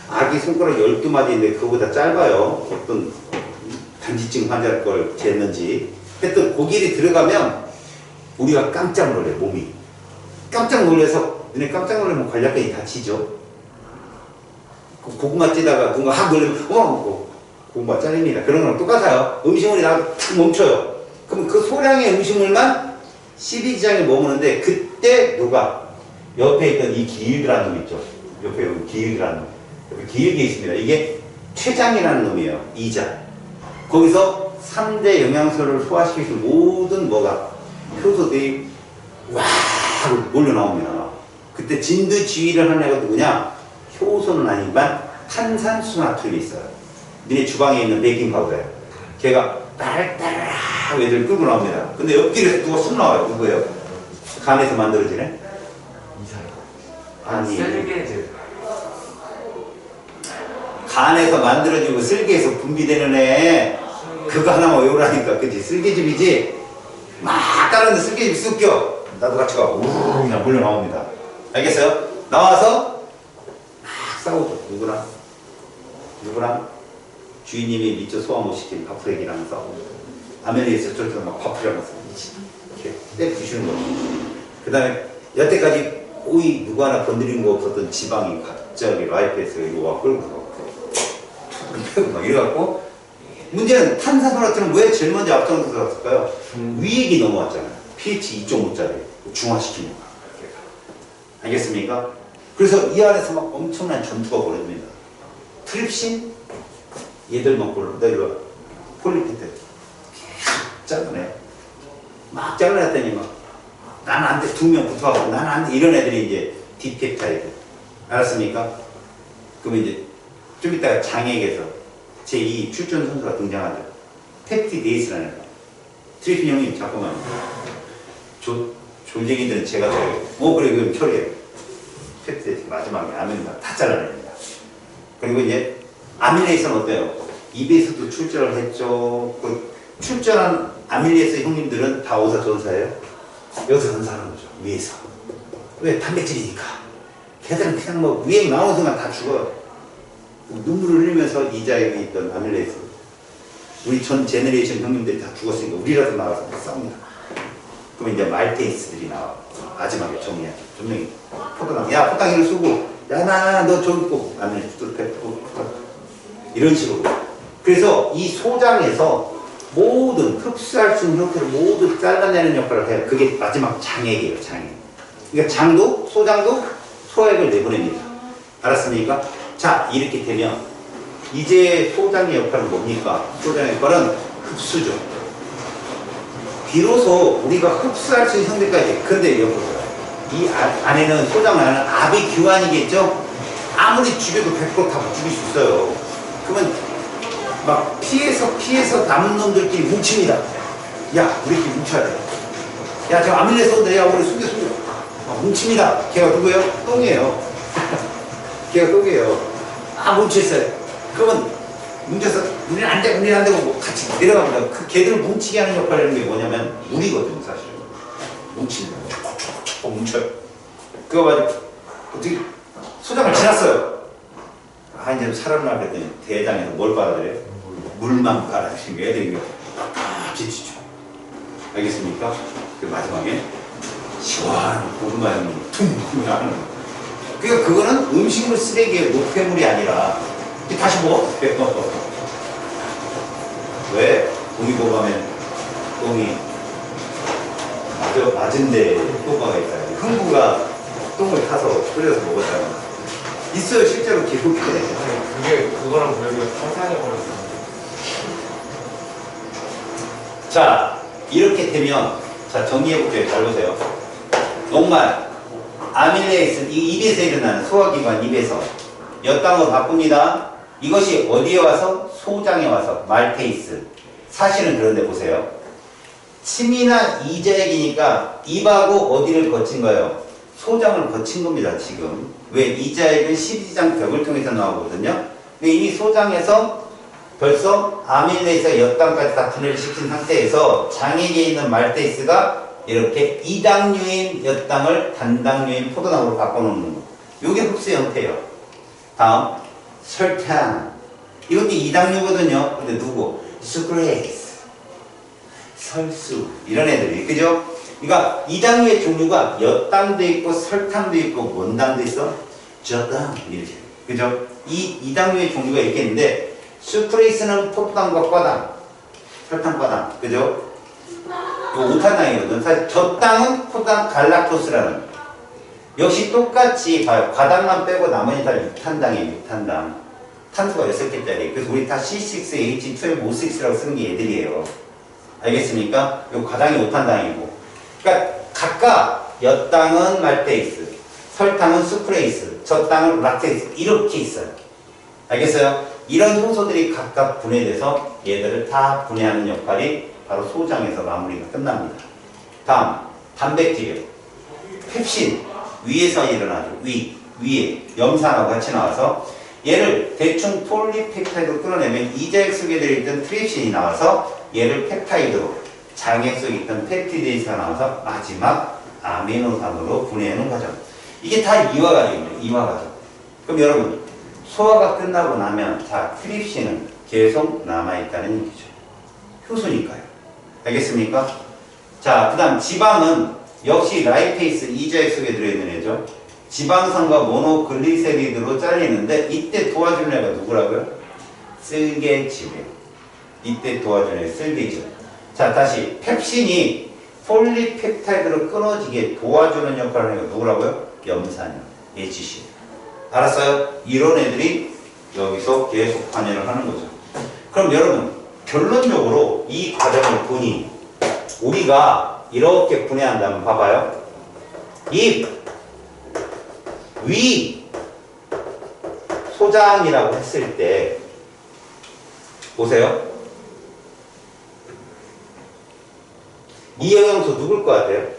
아기 손가락 12마디인데 그거보다 짧아요. 어떤 단지증 환자 걸 쟀는지. 하여튼 고기를 들어가면 우리가 깜짝 놀래 몸이. 깜짝 놀라서 너네 깜짝 놀라면 관략근이 다치죠. 고구마 찌다가 누군가 확 놀리면 고구마 잘립니다. 그런 거랑 똑같아요. 음식물이 나가서 탁 멈춰요. 그럼 그 소량의 음식물만 12지장에 머무는데 그때 누가 옆에 있던 이 기일이라는 놈 있죠. 옆에 여기 기일이라는 놈. 여기 기일이 있습니다. 이게 췌장이라는 놈이에요. 이자. 거기서 3대 영양소를 소화시킬 수 있는 모든 뭐가 효소들이 와 몰려 나옵니다. 그때 진두지휘를 하는 애가 누구냐? 효소는 아니지만 탄산수나트륨이 있어요. 니네 주방에 있는 베이킹파우더예요. 걔가 따랄따랄 애들 끌고 나옵니다. 근데 옆길에서 누가 쑥 나와요. 누구예요? 간에서 만들어지네? 이상. 아니. 셀게제. 간에서 만들어지고 쓸개에서 분비되는 애. 그거 하나만 외우라니까. 그치? 쓸개즙이지? 막 따르는데 쓸개즙이 쑥 껴. 나도 같이 가. 우르르 그냥 몰려 나옵니다. 알겠어요? 나와서 막 싸우죠. 누구랑? 주인님이 미처 소화 못 시킨 바프렉이랑 싸우고 아멜리에서 저렇게 막 바프렉하면서 이렇게 때 부시는 거죠. 그 다음에 여태까지 거의 누구 하나 건드린 거 없었던 지방이 갑자기 라이프에서 이거 와 끌고 막 이래갖고 문제는 탄산소나트륨은 왜 제일 먼저 앞장서 들어갔을까요? 위액이 넘어왔잖아요. pH 2.5짜리 중화시키는 거. 알겠습니까? 그래서 이 안에서 막 엄청난 전투가 벌어집니다. 트립신 얘들만 골라 내려 폴리페트 잘라내 막 잘라냈더니 막 나는 안 돼 2명 붙어가고 나는 안 돼 이런 애들이 이제 디펩타이드 알았습니까? 그러면 이제 좀 이따가 장액에서 제2 출전 선수가 등장하죠. 펩티데이스라는 거. 트리핀 형님 잠깐만 졸쟁이들은 제가 처리해. 그래 그럼 처리해. 펩티데이스 마지막에 아밀레이스 다 잘라냅니다. 그리고 이제 아밀레이스는 어때요? 입에서도 출전을 했죠. 그 출전한 아밀레이스 형님들은 다 어디서 전사해요? 여기서 전사하는 거죠. 위에서. 왜? 단백질이니까. 걔들은 그냥 뭐 위에 나오는 순간 다 죽어요. 눈물을 흘리면서 이자에 있던 아밀레이스. 우리 전 제너레이션 형님들이 다 죽었으니까 우리라도 나와서 싸웁니다. 그럼 이제 말테이스들이 나와. 마지막에 정리해. 분명히 포도당. 야, 포당이를 쓰고 야, 너 저기 있고 아밀레이스 이런 식으로. 그래서 이 소장에서 모든 흡수할 수 있는 형태를 모두 잘라내는 역할을 해요. 그게 마지막 장액이에요. 장액. 그러니까 장도 소장도 소액을 내보냅니다. 알았습니까? 자, 이렇게 되면 이제 소장의 역할은 뭡니까? 소장의 역할은 흡수죠. 비로소 우리가 흡수할 수 있는 형태까지. 근데 여보세요. 이 안에는 소장 안에는 압이 규환이겠죠? 아무리 죽여도 100% 다 못 죽일 수 있어요. 그러면 막 피해서 남은 놈들끼리 뭉칩니다. 야, 우리끼리 뭉쳐야 돼. 야, 저 아밀레 쏜다. 야, 우리 숨겨. 뭉칩니다. 걔가 누구예요? 똥이에요. 걔가 똥이에요. 뭉쳐있어요. 그러면 뭉쳐서 우리는 안 되고 뭐 같이 내려갑니다. 그 걔들을 뭉치게 하는 역할을 하는 게 뭐냐면 물이거든요, 사실. 뭉치는 거. 촉촉촉 뭉쳐요. 그거 가지고 어떻게 소장을 지났어요. 이제 살아나 그랬더니 대장에서 뭘 빨아들여요? 물만 빨아들이는 게 애들이 지치죠. 알겠습니까? 그 마지막에 시원한 고구마 향이 퉁 나는 거. 그러니까 그거는 음식물 쓰레기의 노폐물이 아니라 다시 먹어요. 왜? 동의보 가면 똥이 맞은데 효과가 있어요. 흥부가 똥을 타서 끓여서 먹었다는 있어요. 실제로 기록이 그게 그거랑 별개로 상상해버렸어. 자, 이렇게 되면 자 정리해볼게요. 잘 보세요. 녹말 아밀레이스 이 입에서 일어나는 소화기관 입에서 엿당으로 바꿉니다. 이것이 어디에 와서? 소장에 와서 말테이스. 사실은 그런데 보세요. 침이나 이자액이니까 입하고 어디를 거친 거예요? 소장을 거친 겁니다. 지금. 왜? 이자액은 12지장 벽을 통해서 나오거든요. 근데 이미 소장에서 벌써 아밀레이스가 엿당까지 다 분해를 시킨 상태에서 장액에 있는 말테이스가 이렇게 이당류인 엿당을 단당류인 포도당으로 바꿔놓는 거. 이게 흡수 형태예요. 다음 설탕. 이것도 이당류거든요. 근데 누구? 수크레이스. 설수 이런 애들이 그죠? 그러니까 이당류의 종류가 엿당도 있고 설탕도 있고 뭔 당도 있어? 젖당 이렇게 그죠? 이 이당류의 종류가 있겠는데 수크레이스는 포도당과 과당 설탕과당 그죠? 이거 5탄당이거든. 사실 젖당은 포도당 갈락토스라는 역시 똑같이 봐요. 과당만 빼고 나머지 다 6탄당이에요. 6탄당 탄수가 6개짜리 그래서 우리 다 C6H12O6라고 쓰는 게 얘들이에요. 알겠습니까? 이 과당이 5탄당이고 그러니까 각각 엿당은 말테이스 설탕은 수크레이스 젖당은 락테이스 이렇게 있어요. 알겠어요? 이런 효소들이 각각 분해돼서 얘들을 다 분해하는 역할이 바로 소장에서 마무리가 끝납니다. 다음 단백질 펩신 위에서 일어나죠. 위에 염산하고 같이 나와서 얘를 대충 폴리펩타이드로 끌어내면 이자액 속에 들어있던 트립신이 나와서 얘를 펩타이드로 장액 속에 있던 펩티데이스가 나와서 마지막 아미노산으로 분해하는 과정. 이게 다 이화 과정입니다. 이화 과정. 그럼 여러분 소화가 끝나고 나면 자 트립신은 계속 남아있다는 얘기죠. 효소니까요. 알겠습니까? 자, 그 다음 지방은 역시 라이페이스 이자액 속에 들어있는 애죠. 지방산과 모노글리세리드로 잘리는데 이때 도와주는 애가 누구라고요? 쓸개즙이에요. 이때 도와주는 애 쓸개즙. 자, 다시 펩신이 폴리펩타이드로 끊어지게 도와주는 역할을 하는 애가 누구라고요? 염산이요. HC. 알았어요? 이런 애들이 여기서 계속 관여를 하는 거죠. 그럼 여러분 결론적으로 이 과정을 보니 우리가 이렇게 분해한다면 봐봐요. 입, 위, 소장이라고 했을 때 보세요. 이 영양소 누굴 것 같아요?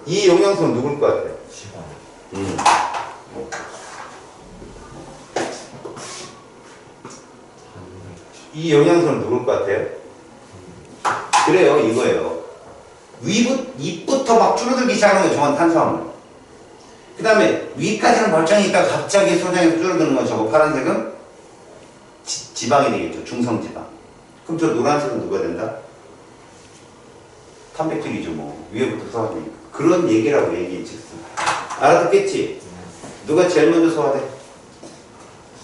이 영양소는 누굴 것 같아요? 지방. 이 영양소는 누굴 것 같아요? 그래요, 이거예요. 입부터 막 줄어들기 시작하는 거 저건 탄수화물. 그 다음에 위까지는 멀쩡히 있다가 갑자기 소장에서 줄어드는 거 저거 파란색은 지방이 되겠죠. 중성지방. 그럼 저 노란색은 누가 된다? 단백질이죠 뭐. 위에부터 소화되니까. 그런 얘기라고 얘기했지. 알아듣겠지? 누가 제일 먼저 소화돼?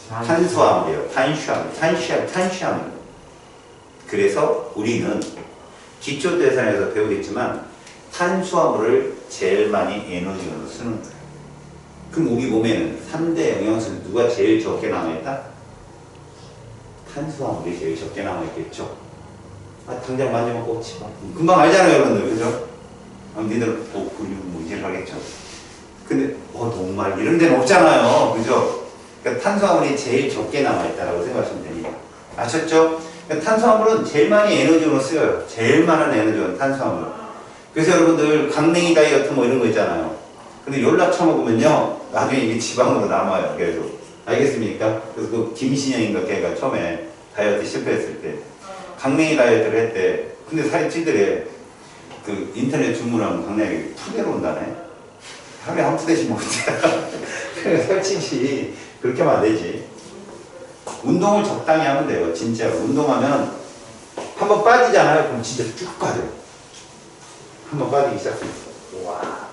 탄수화물이에요. 탄수화물. 그래서 우리는 기초대사에서 배우겠지만 탄수화물을 제일 많이 에너지로 쓰는 거예요. 그럼 우리 몸에는 3대 영양소 누가 제일 적게 남아있다? 탄수화물이 제일 적게 남아있겠죠. 아, 당장 만지면 꼭 집어. 금방 알잖아요, 여러분들. 그죠? 니들은 근육 뭐 이제 하겠죠. 근데 정말 이런 데는 없잖아요. 그죠? 그러니까 탄수화물이 제일 적게 남아있다라고 생각하시면 됩니다. 아셨죠? 그러니까 탄수화물은 제일 많이 에너지로 쓰여요. 제일 많은 에너지는 탄수화물. 그래서 여러분들 강냉이 다이어트 뭐 이런 거 있잖아요. 근데 연락 처먹으면요 나중에 이게 지방으로 남아요. 계속. 알겠습니까? 그래서 그 김신영인가 걔가 처음에 다이어트 실패했을 때 강냉이 다이어트를 했대. 근데 살이 찌더래. 그 인터넷 주문하면 강냉이 푸대로 온다네. 하루에 한 푸대씩 먹자. 그래 살찌지. 그렇게 하면 안 되지. 운동을 적당히 하면 돼요. 진짜로. 운동하면 한번 빠지잖아요. 그럼 진짜 쭉 빠져요. 한번 빠지기 시작합니다. 와.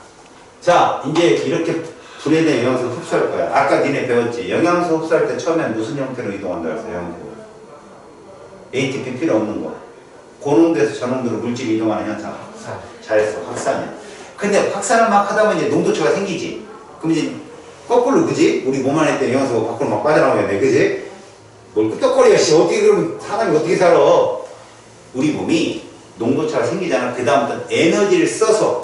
자, 이제 이렇게 분해된 영양소 흡수할 거야. 아까 니네 배웠지? 영양소 흡수할 때 처음엔 무슨 형태로 이동한다 그랬어? 영양소. ATP 필요 없는 거. 고농도에서 저농도로 물질이 이동하는 현상. 확산. 잘했어. 확산이야. 근데 확산을 막 하다 보면 이제 농도초가 생기지. 그럼 이제 거꾸로 그지? 우리 몸 안에 있던 영양소가 밖으로 막 빠져나오겠네. 그지? 뭘 끄떡거리야. 씨. 어떻게 그러면 사람이 어떻게 살아? 우리 몸이 농도차가 생기잖아. 그 다음부터 에너지를 써서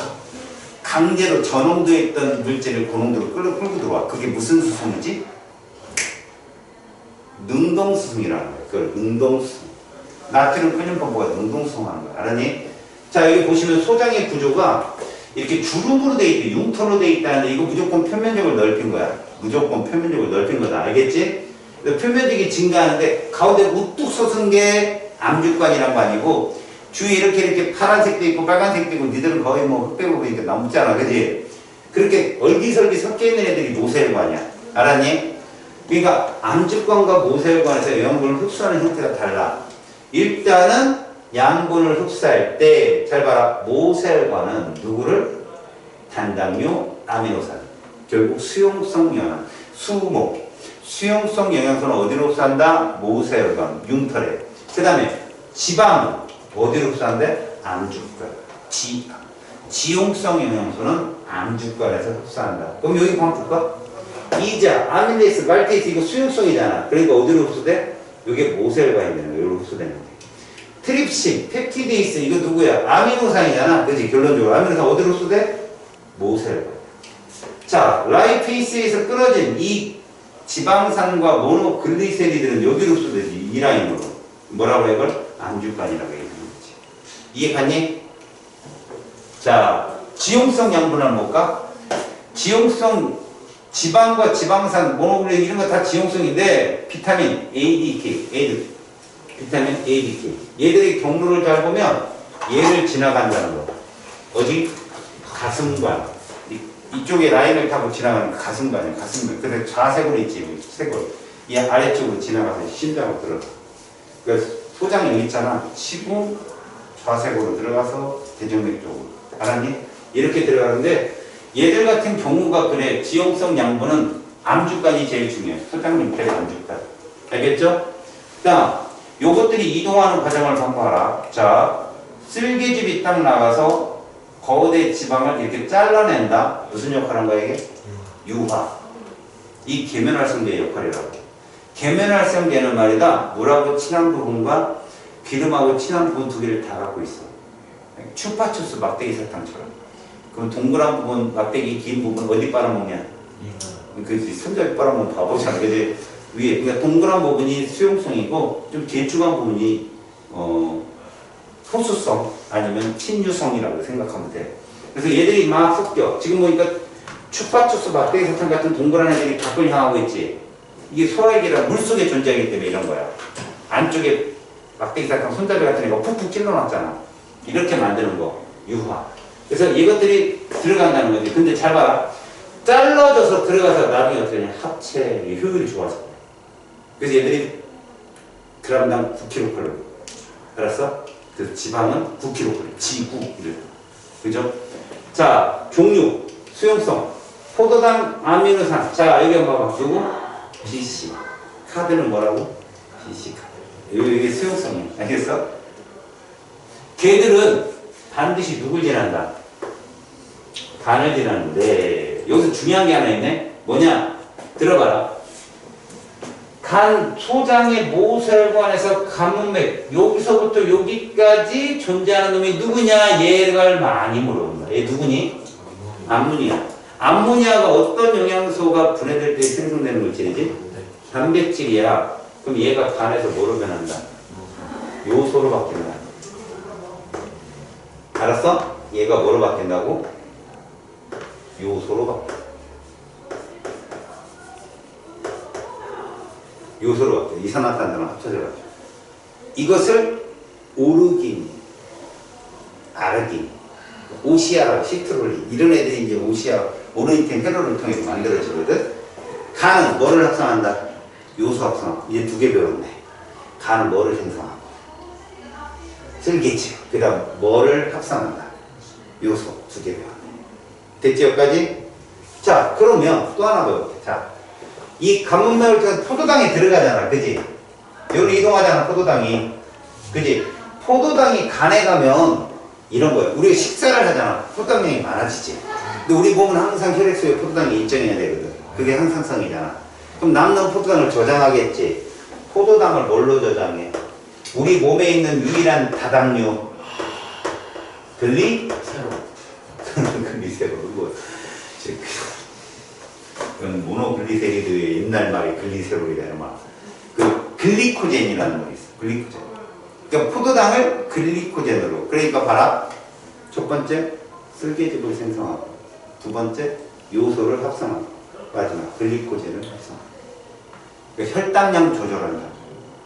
강제로 저농도에 있던 물질을 고농도로 끌고 들어와. 그게 무슨 수송이지? 능동수송이라는 거야. 그걸 능동수송. 나트륨 편연분포가 능동수송하는 거야. 알았니? 자, 여기 보시면 소장의 구조가 이렇게 주름으로 돼 있대. 융터로 돼 있다는데 이거 무조건 표면적을 넓힌 거야. 무조건 표면적을 넓힌 거다. 알겠지? 표면적이 증가하는데 가운데 우뚝 솟은 게 암주관이란 거 아니고 주위에 이렇게 파란색도 있고 빨간색도 있고 니들은 거의 뭐 흑백으로 보니까 남잖아. 그지? 그렇게 얼기설기 섞여 있는 애들이 노쇠일 거 아니야. 알았니? 그러니까 암주권과 모세혈관에서 영양분을 흡수하는 형태가 달라. 일단은 양분을 흡수할 때 잘 봐라. 모세혈관은 누구를? 단당류, 아미노산. 결국 수용성 영양, 수목. 수용성 영양소는 어디로 흡수한다? 모세혈관, 흉털에. 그 다음에 지방 어디로 흡수한대? 암주권. 지용성 영양소는 암주권에서 흡수한다. 그럼 여기 한번 볼까? 이자, 아밀레이스, 말테이스 이거 수용성이잖아. 그러니까 어디로 흡수돼? 이게 모세혈관에 있는 거, 여기로 흡수되는 거. 트립신, 펩티데이스 이거 누구야? 아미노산이잖아. 그렇지? 결론적으로 아미노산 어디로 흡수돼? 모세혈관. 자, 라이페이스에서 끊어진 이 지방산과 모노글리세리드는 여기로 흡수되지. 이 라인으로. 뭐라고 해 이걸? 암주관이라고 얘기하는 거지. 이해 갔니? 자, 지용성 양분을 볼까? 지용성 지방과 지방산, 모노글린 이런 거 다 지용성인데 비타민 ADK, 비타민 ADK 얘들의 경로를 잘 보면 얘를 지나간다는 거. 어디? 가슴관. 이쪽에 라인을 타고 지나가는 가슴관이야. 가슴관. 근데 좌쇄골이 있지. 쇄골. 이 아래쪽으로 지나가서 심장으로 들어가. 그래서 소장이 여기 있잖아. 치고 좌쇄골로 들어가서 대정맥 쪽으로. 알았니? 이렇게 들어가는데 얘들 같은 경우가 그래. 지용성 양분은 암주관이 제일 중요해. 소장님 그래 암주관. 알겠죠? 자, 요것들이 이동하는 과정을 봐라. 자, 쓸개즙이 딱 나가서 거대 지방을 이렇게 잘라낸다. 무슨 역할을 한 거야 이게? 유화. 이 계면활성제의 역할이라고. 계면활성제는 말이다. 물하고 친한 부분과 기름하고 친한 부분 두 개를 다 갖고 있어. 추파추스 막대기 설탕처럼. 그럼 동그란 부분, 막대기 긴 부분 어디 빨아먹냐? 그렇지. 손잡이 빨아먹으면 바보잖아. 그지? 위에. 그러니까 동그란 부분이 수용성이고 좀 길쭉한 부분이 소수성 아니면 친유성이라고 생각하면 돼. 그래서 얘들이 막 섞여. 지금 보니까 추파추스 막대기 설탕 같은 동그란 애들이 밖을 향하고 있지. 이게 소화액이라 물속에 존재하기 때문에 이런 거야. 안쪽에 막대기 설탕 손잡이 같은 애가 푹푹 찔러놨잖아. 이렇게 만드는 거. 유화. 그래서 이것들이 들어간다는 거지. 근데 잘 봐라. 잘라져서 들어가서 나중에 어떻게 하냐. 합체 효율이 좋아져. 그래서 얘들이 그람당 9kcal. 알았어? 그래서 지방은 9kcal. 지구. 이래. 그죠? 자, 종류. 수용성. 포도당, 아미노산. 자, 여기 한번 봐봐. 누구? BC. 카드는 뭐라고? BC 카드. 이게 수용성이야. 알겠어? 걔들은 반드시 누굴 지난다? 간을 지나는데 여기서 중요한 게 하나 있네. 뭐냐? 들어봐라. 간 소장의 모세혈관에서 가문맥 여기서부터 여기까지 존재하는 놈이 누구냐? 얘를 많이 물어본다. 얘 누구니? 암모니아. 암모니아가 어떤 영양소가 분해될 때 생성되는 물질이지? 단백질이야. 그럼 얘가 간에서 뭐로 변한다? 요소로 바뀐다. 알았어? 얘가 뭐로 바뀐다고? 요소로 바뀐다. 요소로 바뀌어. 이산화탄소랑 합쳐져가지고. 이것을 오르긴, 아르긴, 오시아라고 시트롤린 이런 애들이 이제 오시아, 오르니텐 헤로를 통해서 만들어지거든. 간은 뭐를 합성한다? 요소 합성. 이제 두 개 배웠네. 간은 뭐를 생성하고? 쓸개즙. 그 다음 뭐를 합성한다? 요소 두 개 배웠네. 됐지 여기까지? 자, 그러면 또 하나 배울게. 자, 이 가문맥을 포도당에 들어가잖아. 그지? 여기로 이동하잖아. 포도당이. 그지? 포도당이 간에 가면 이런 거야. 우리가 식사를 하잖아. 포도당량이 많아지지. 근데 우리 몸은 항상 혈액수에 포도당이 일정해야 되거든. 그게 항상성이잖아. 그럼 남는 포도당을 저장하겠지. 포도당을 뭘로 저장해? 우리 몸에 있는 유일한 다당류. 글리세롤. 그건 모노글리세리드의 옛날 말이 글리세롤이다. 그 글리코젠이라는 거 있어. 글리코젠. 그러니까 포도당을 글리코젠으로. 그러니까 봐라. 첫 번째 쓸개즙을 생성하고, 두 번째 요소를 합성하고, 마지막 글리코젠을 합성하고. 그러니까 혈당량 조절한다.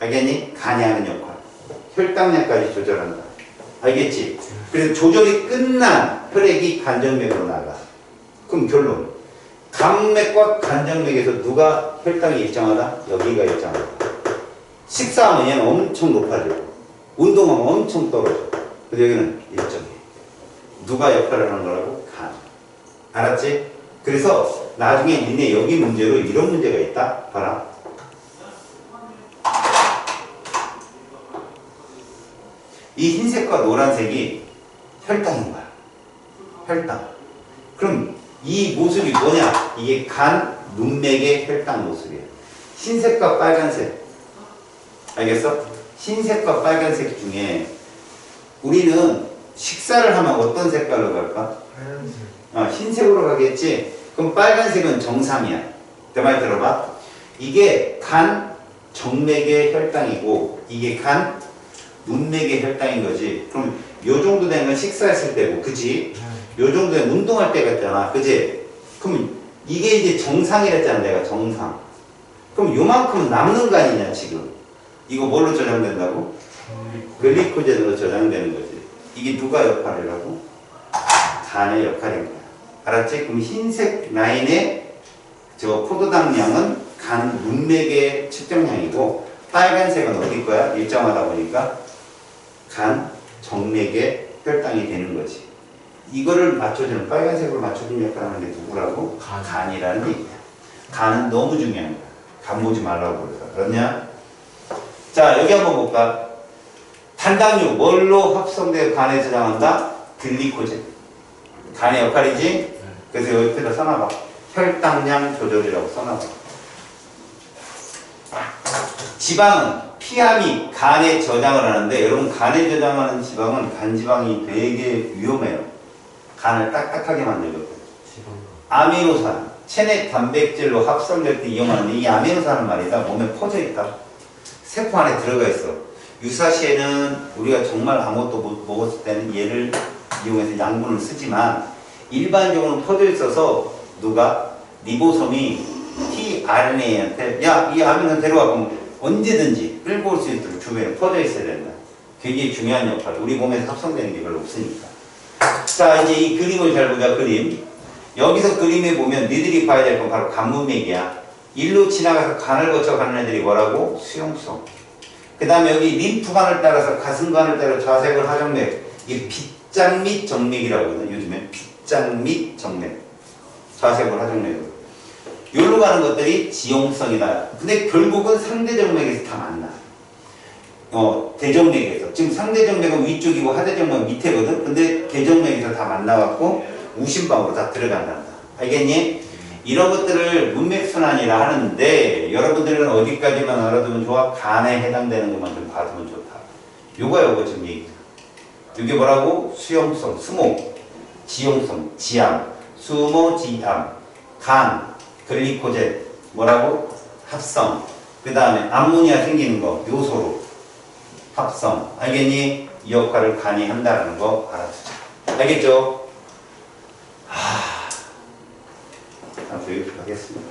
알겠니? 간이 하는 역할. 혈당량까지 조절한다. 알겠지? 그래서 조절이 끝난 혈액이 간정맥으로 나가. 그럼 결론. 강맥과 간정맥에서 누가 혈당이 일정하다? 여기가 일정하다. 식사하면 얘는 엄청 높아지고 운동하면 엄청 떨어져. 근데 여기는 일정해. 누가 역할을 하는 거라고? 간. 알았지? 그래서 나중에 니네 여기 문제로 이런 문제가 있다. 봐라. 이 흰색과 노란색이 혈당인 거야. 혈당. 그럼 이 모습이 뭐냐? 이게 간, 문맥의 혈당 모습이야. 흰색과 빨간색. 알겠어? 흰색과 빨간색 중에 우리는 식사를 하면 어떤 색깔로 갈까? 하얀색. 흰색으로 가겠지? 그럼 빨간색은 정상이야. 내 말 들어봐. 이게 간, 정맥의 혈당이고 이게 간, 문맥의 혈당인 거지. 그럼 요 정도 되면 식사했을 때고, 그지? 요 정도 되면 운동할 때 같잖아. 그지? 그럼 이게 이제 정상이랬잖아. 내가 정상. 그럼 요만큼 남는 거 아니냐 지금. 이거 뭘로 저장된다고? 글리코젠으로 저장되는 거지. 이게 누가 역할을 하고? 간의 역할인 거야. 알았지? 그럼 흰색 라인의 저 포도당량은 간 문맥의 측정량이고, 빨간색은 어디 거야? 일정하다 보니까 간 정맥의 혈당이 되는 거지. 이거를 맞춰주는, 빨간색으로 맞춰주는 역할을 하는 게 누구라고? 간이라는 얘기야. 간은 너무 중요한 거야. 간 보지 말라고 그래서. 그렇냐? 자, 여기 한번 볼까? 탄당류 뭘로 합성되어 간에 저장한다? 글리코젠. 간의 역할이지? 그래서 여기다 써놔봐. 혈당량 조절이라고 써놔봐. 지방은 피함이 간에 저장을 하는데, 여러분 간에 저장하는 지방은 간지방이 되게 위험해요. 간을 딱딱하게 만들거든. 아미노산, 체내 단백질로 합성될 때 이용하는 이 아미노산은 말이다, 몸에 퍼져 있다. 세포 안에 들어가 있어. 유사시에는 우리가 정말 아무것도 못 먹었을 때는 얘를 이용해서 양분을 쓰지만, 일반적으로 퍼져 있어서 누가 리보솜이 tRNA한테 야, 이 아미노산 데려와. 그럼 언제든지 끌고 올 수 있도록 주변에 퍼져 있어야 된다. 굉장히 중요한 역할. 우리 몸에서 합성되는 게 별로 없으니까. 자, 이제 이 그림을 잘 보자. 그림. 여기서 그림에 보면 니들이 봐야 될 건 바로 간문맥이야. 일로 지나가서 간을 거쳐 가는 애들이 뭐라고? 수용성. 그 다음에 여기 림프관을 따라서 가슴관을 따라 좌색을 하정맥. 이게 빗장 및 정맥이라고 하거든. 요즘에 빗장 및 정맥. 좌색을 하정맥으로. 여기로 가는 것들이 지용성이다. 근데 결국은 상대정맥에서 다 만나. 대정맥에서. 지금 상대정맥은 위쪽이고 하대정맥은 밑에거든. 근데 대정맥에서 다 만나갖고 우심방으로 다 들어간단다. 알겠니? 이런 것들을 문맥순환이라 하는데, 여러분들은 어디까지만 알아두면 좋아? 간에 해당되는 것만 좀 봐두면 좋다. 요거 지금 얘기야. 이게 뭐라고? 수용성, 수모, 지용성, 지암, 수모, 지암, 간, 글리코젠, 뭐라고? 합성. 그 다음에 암모니아 생기는 거, 요소로 합성. 알겠니? 이 역할을 간이 한다는 거 알아두자. 알겠죠? 여기까지 하겠습니다.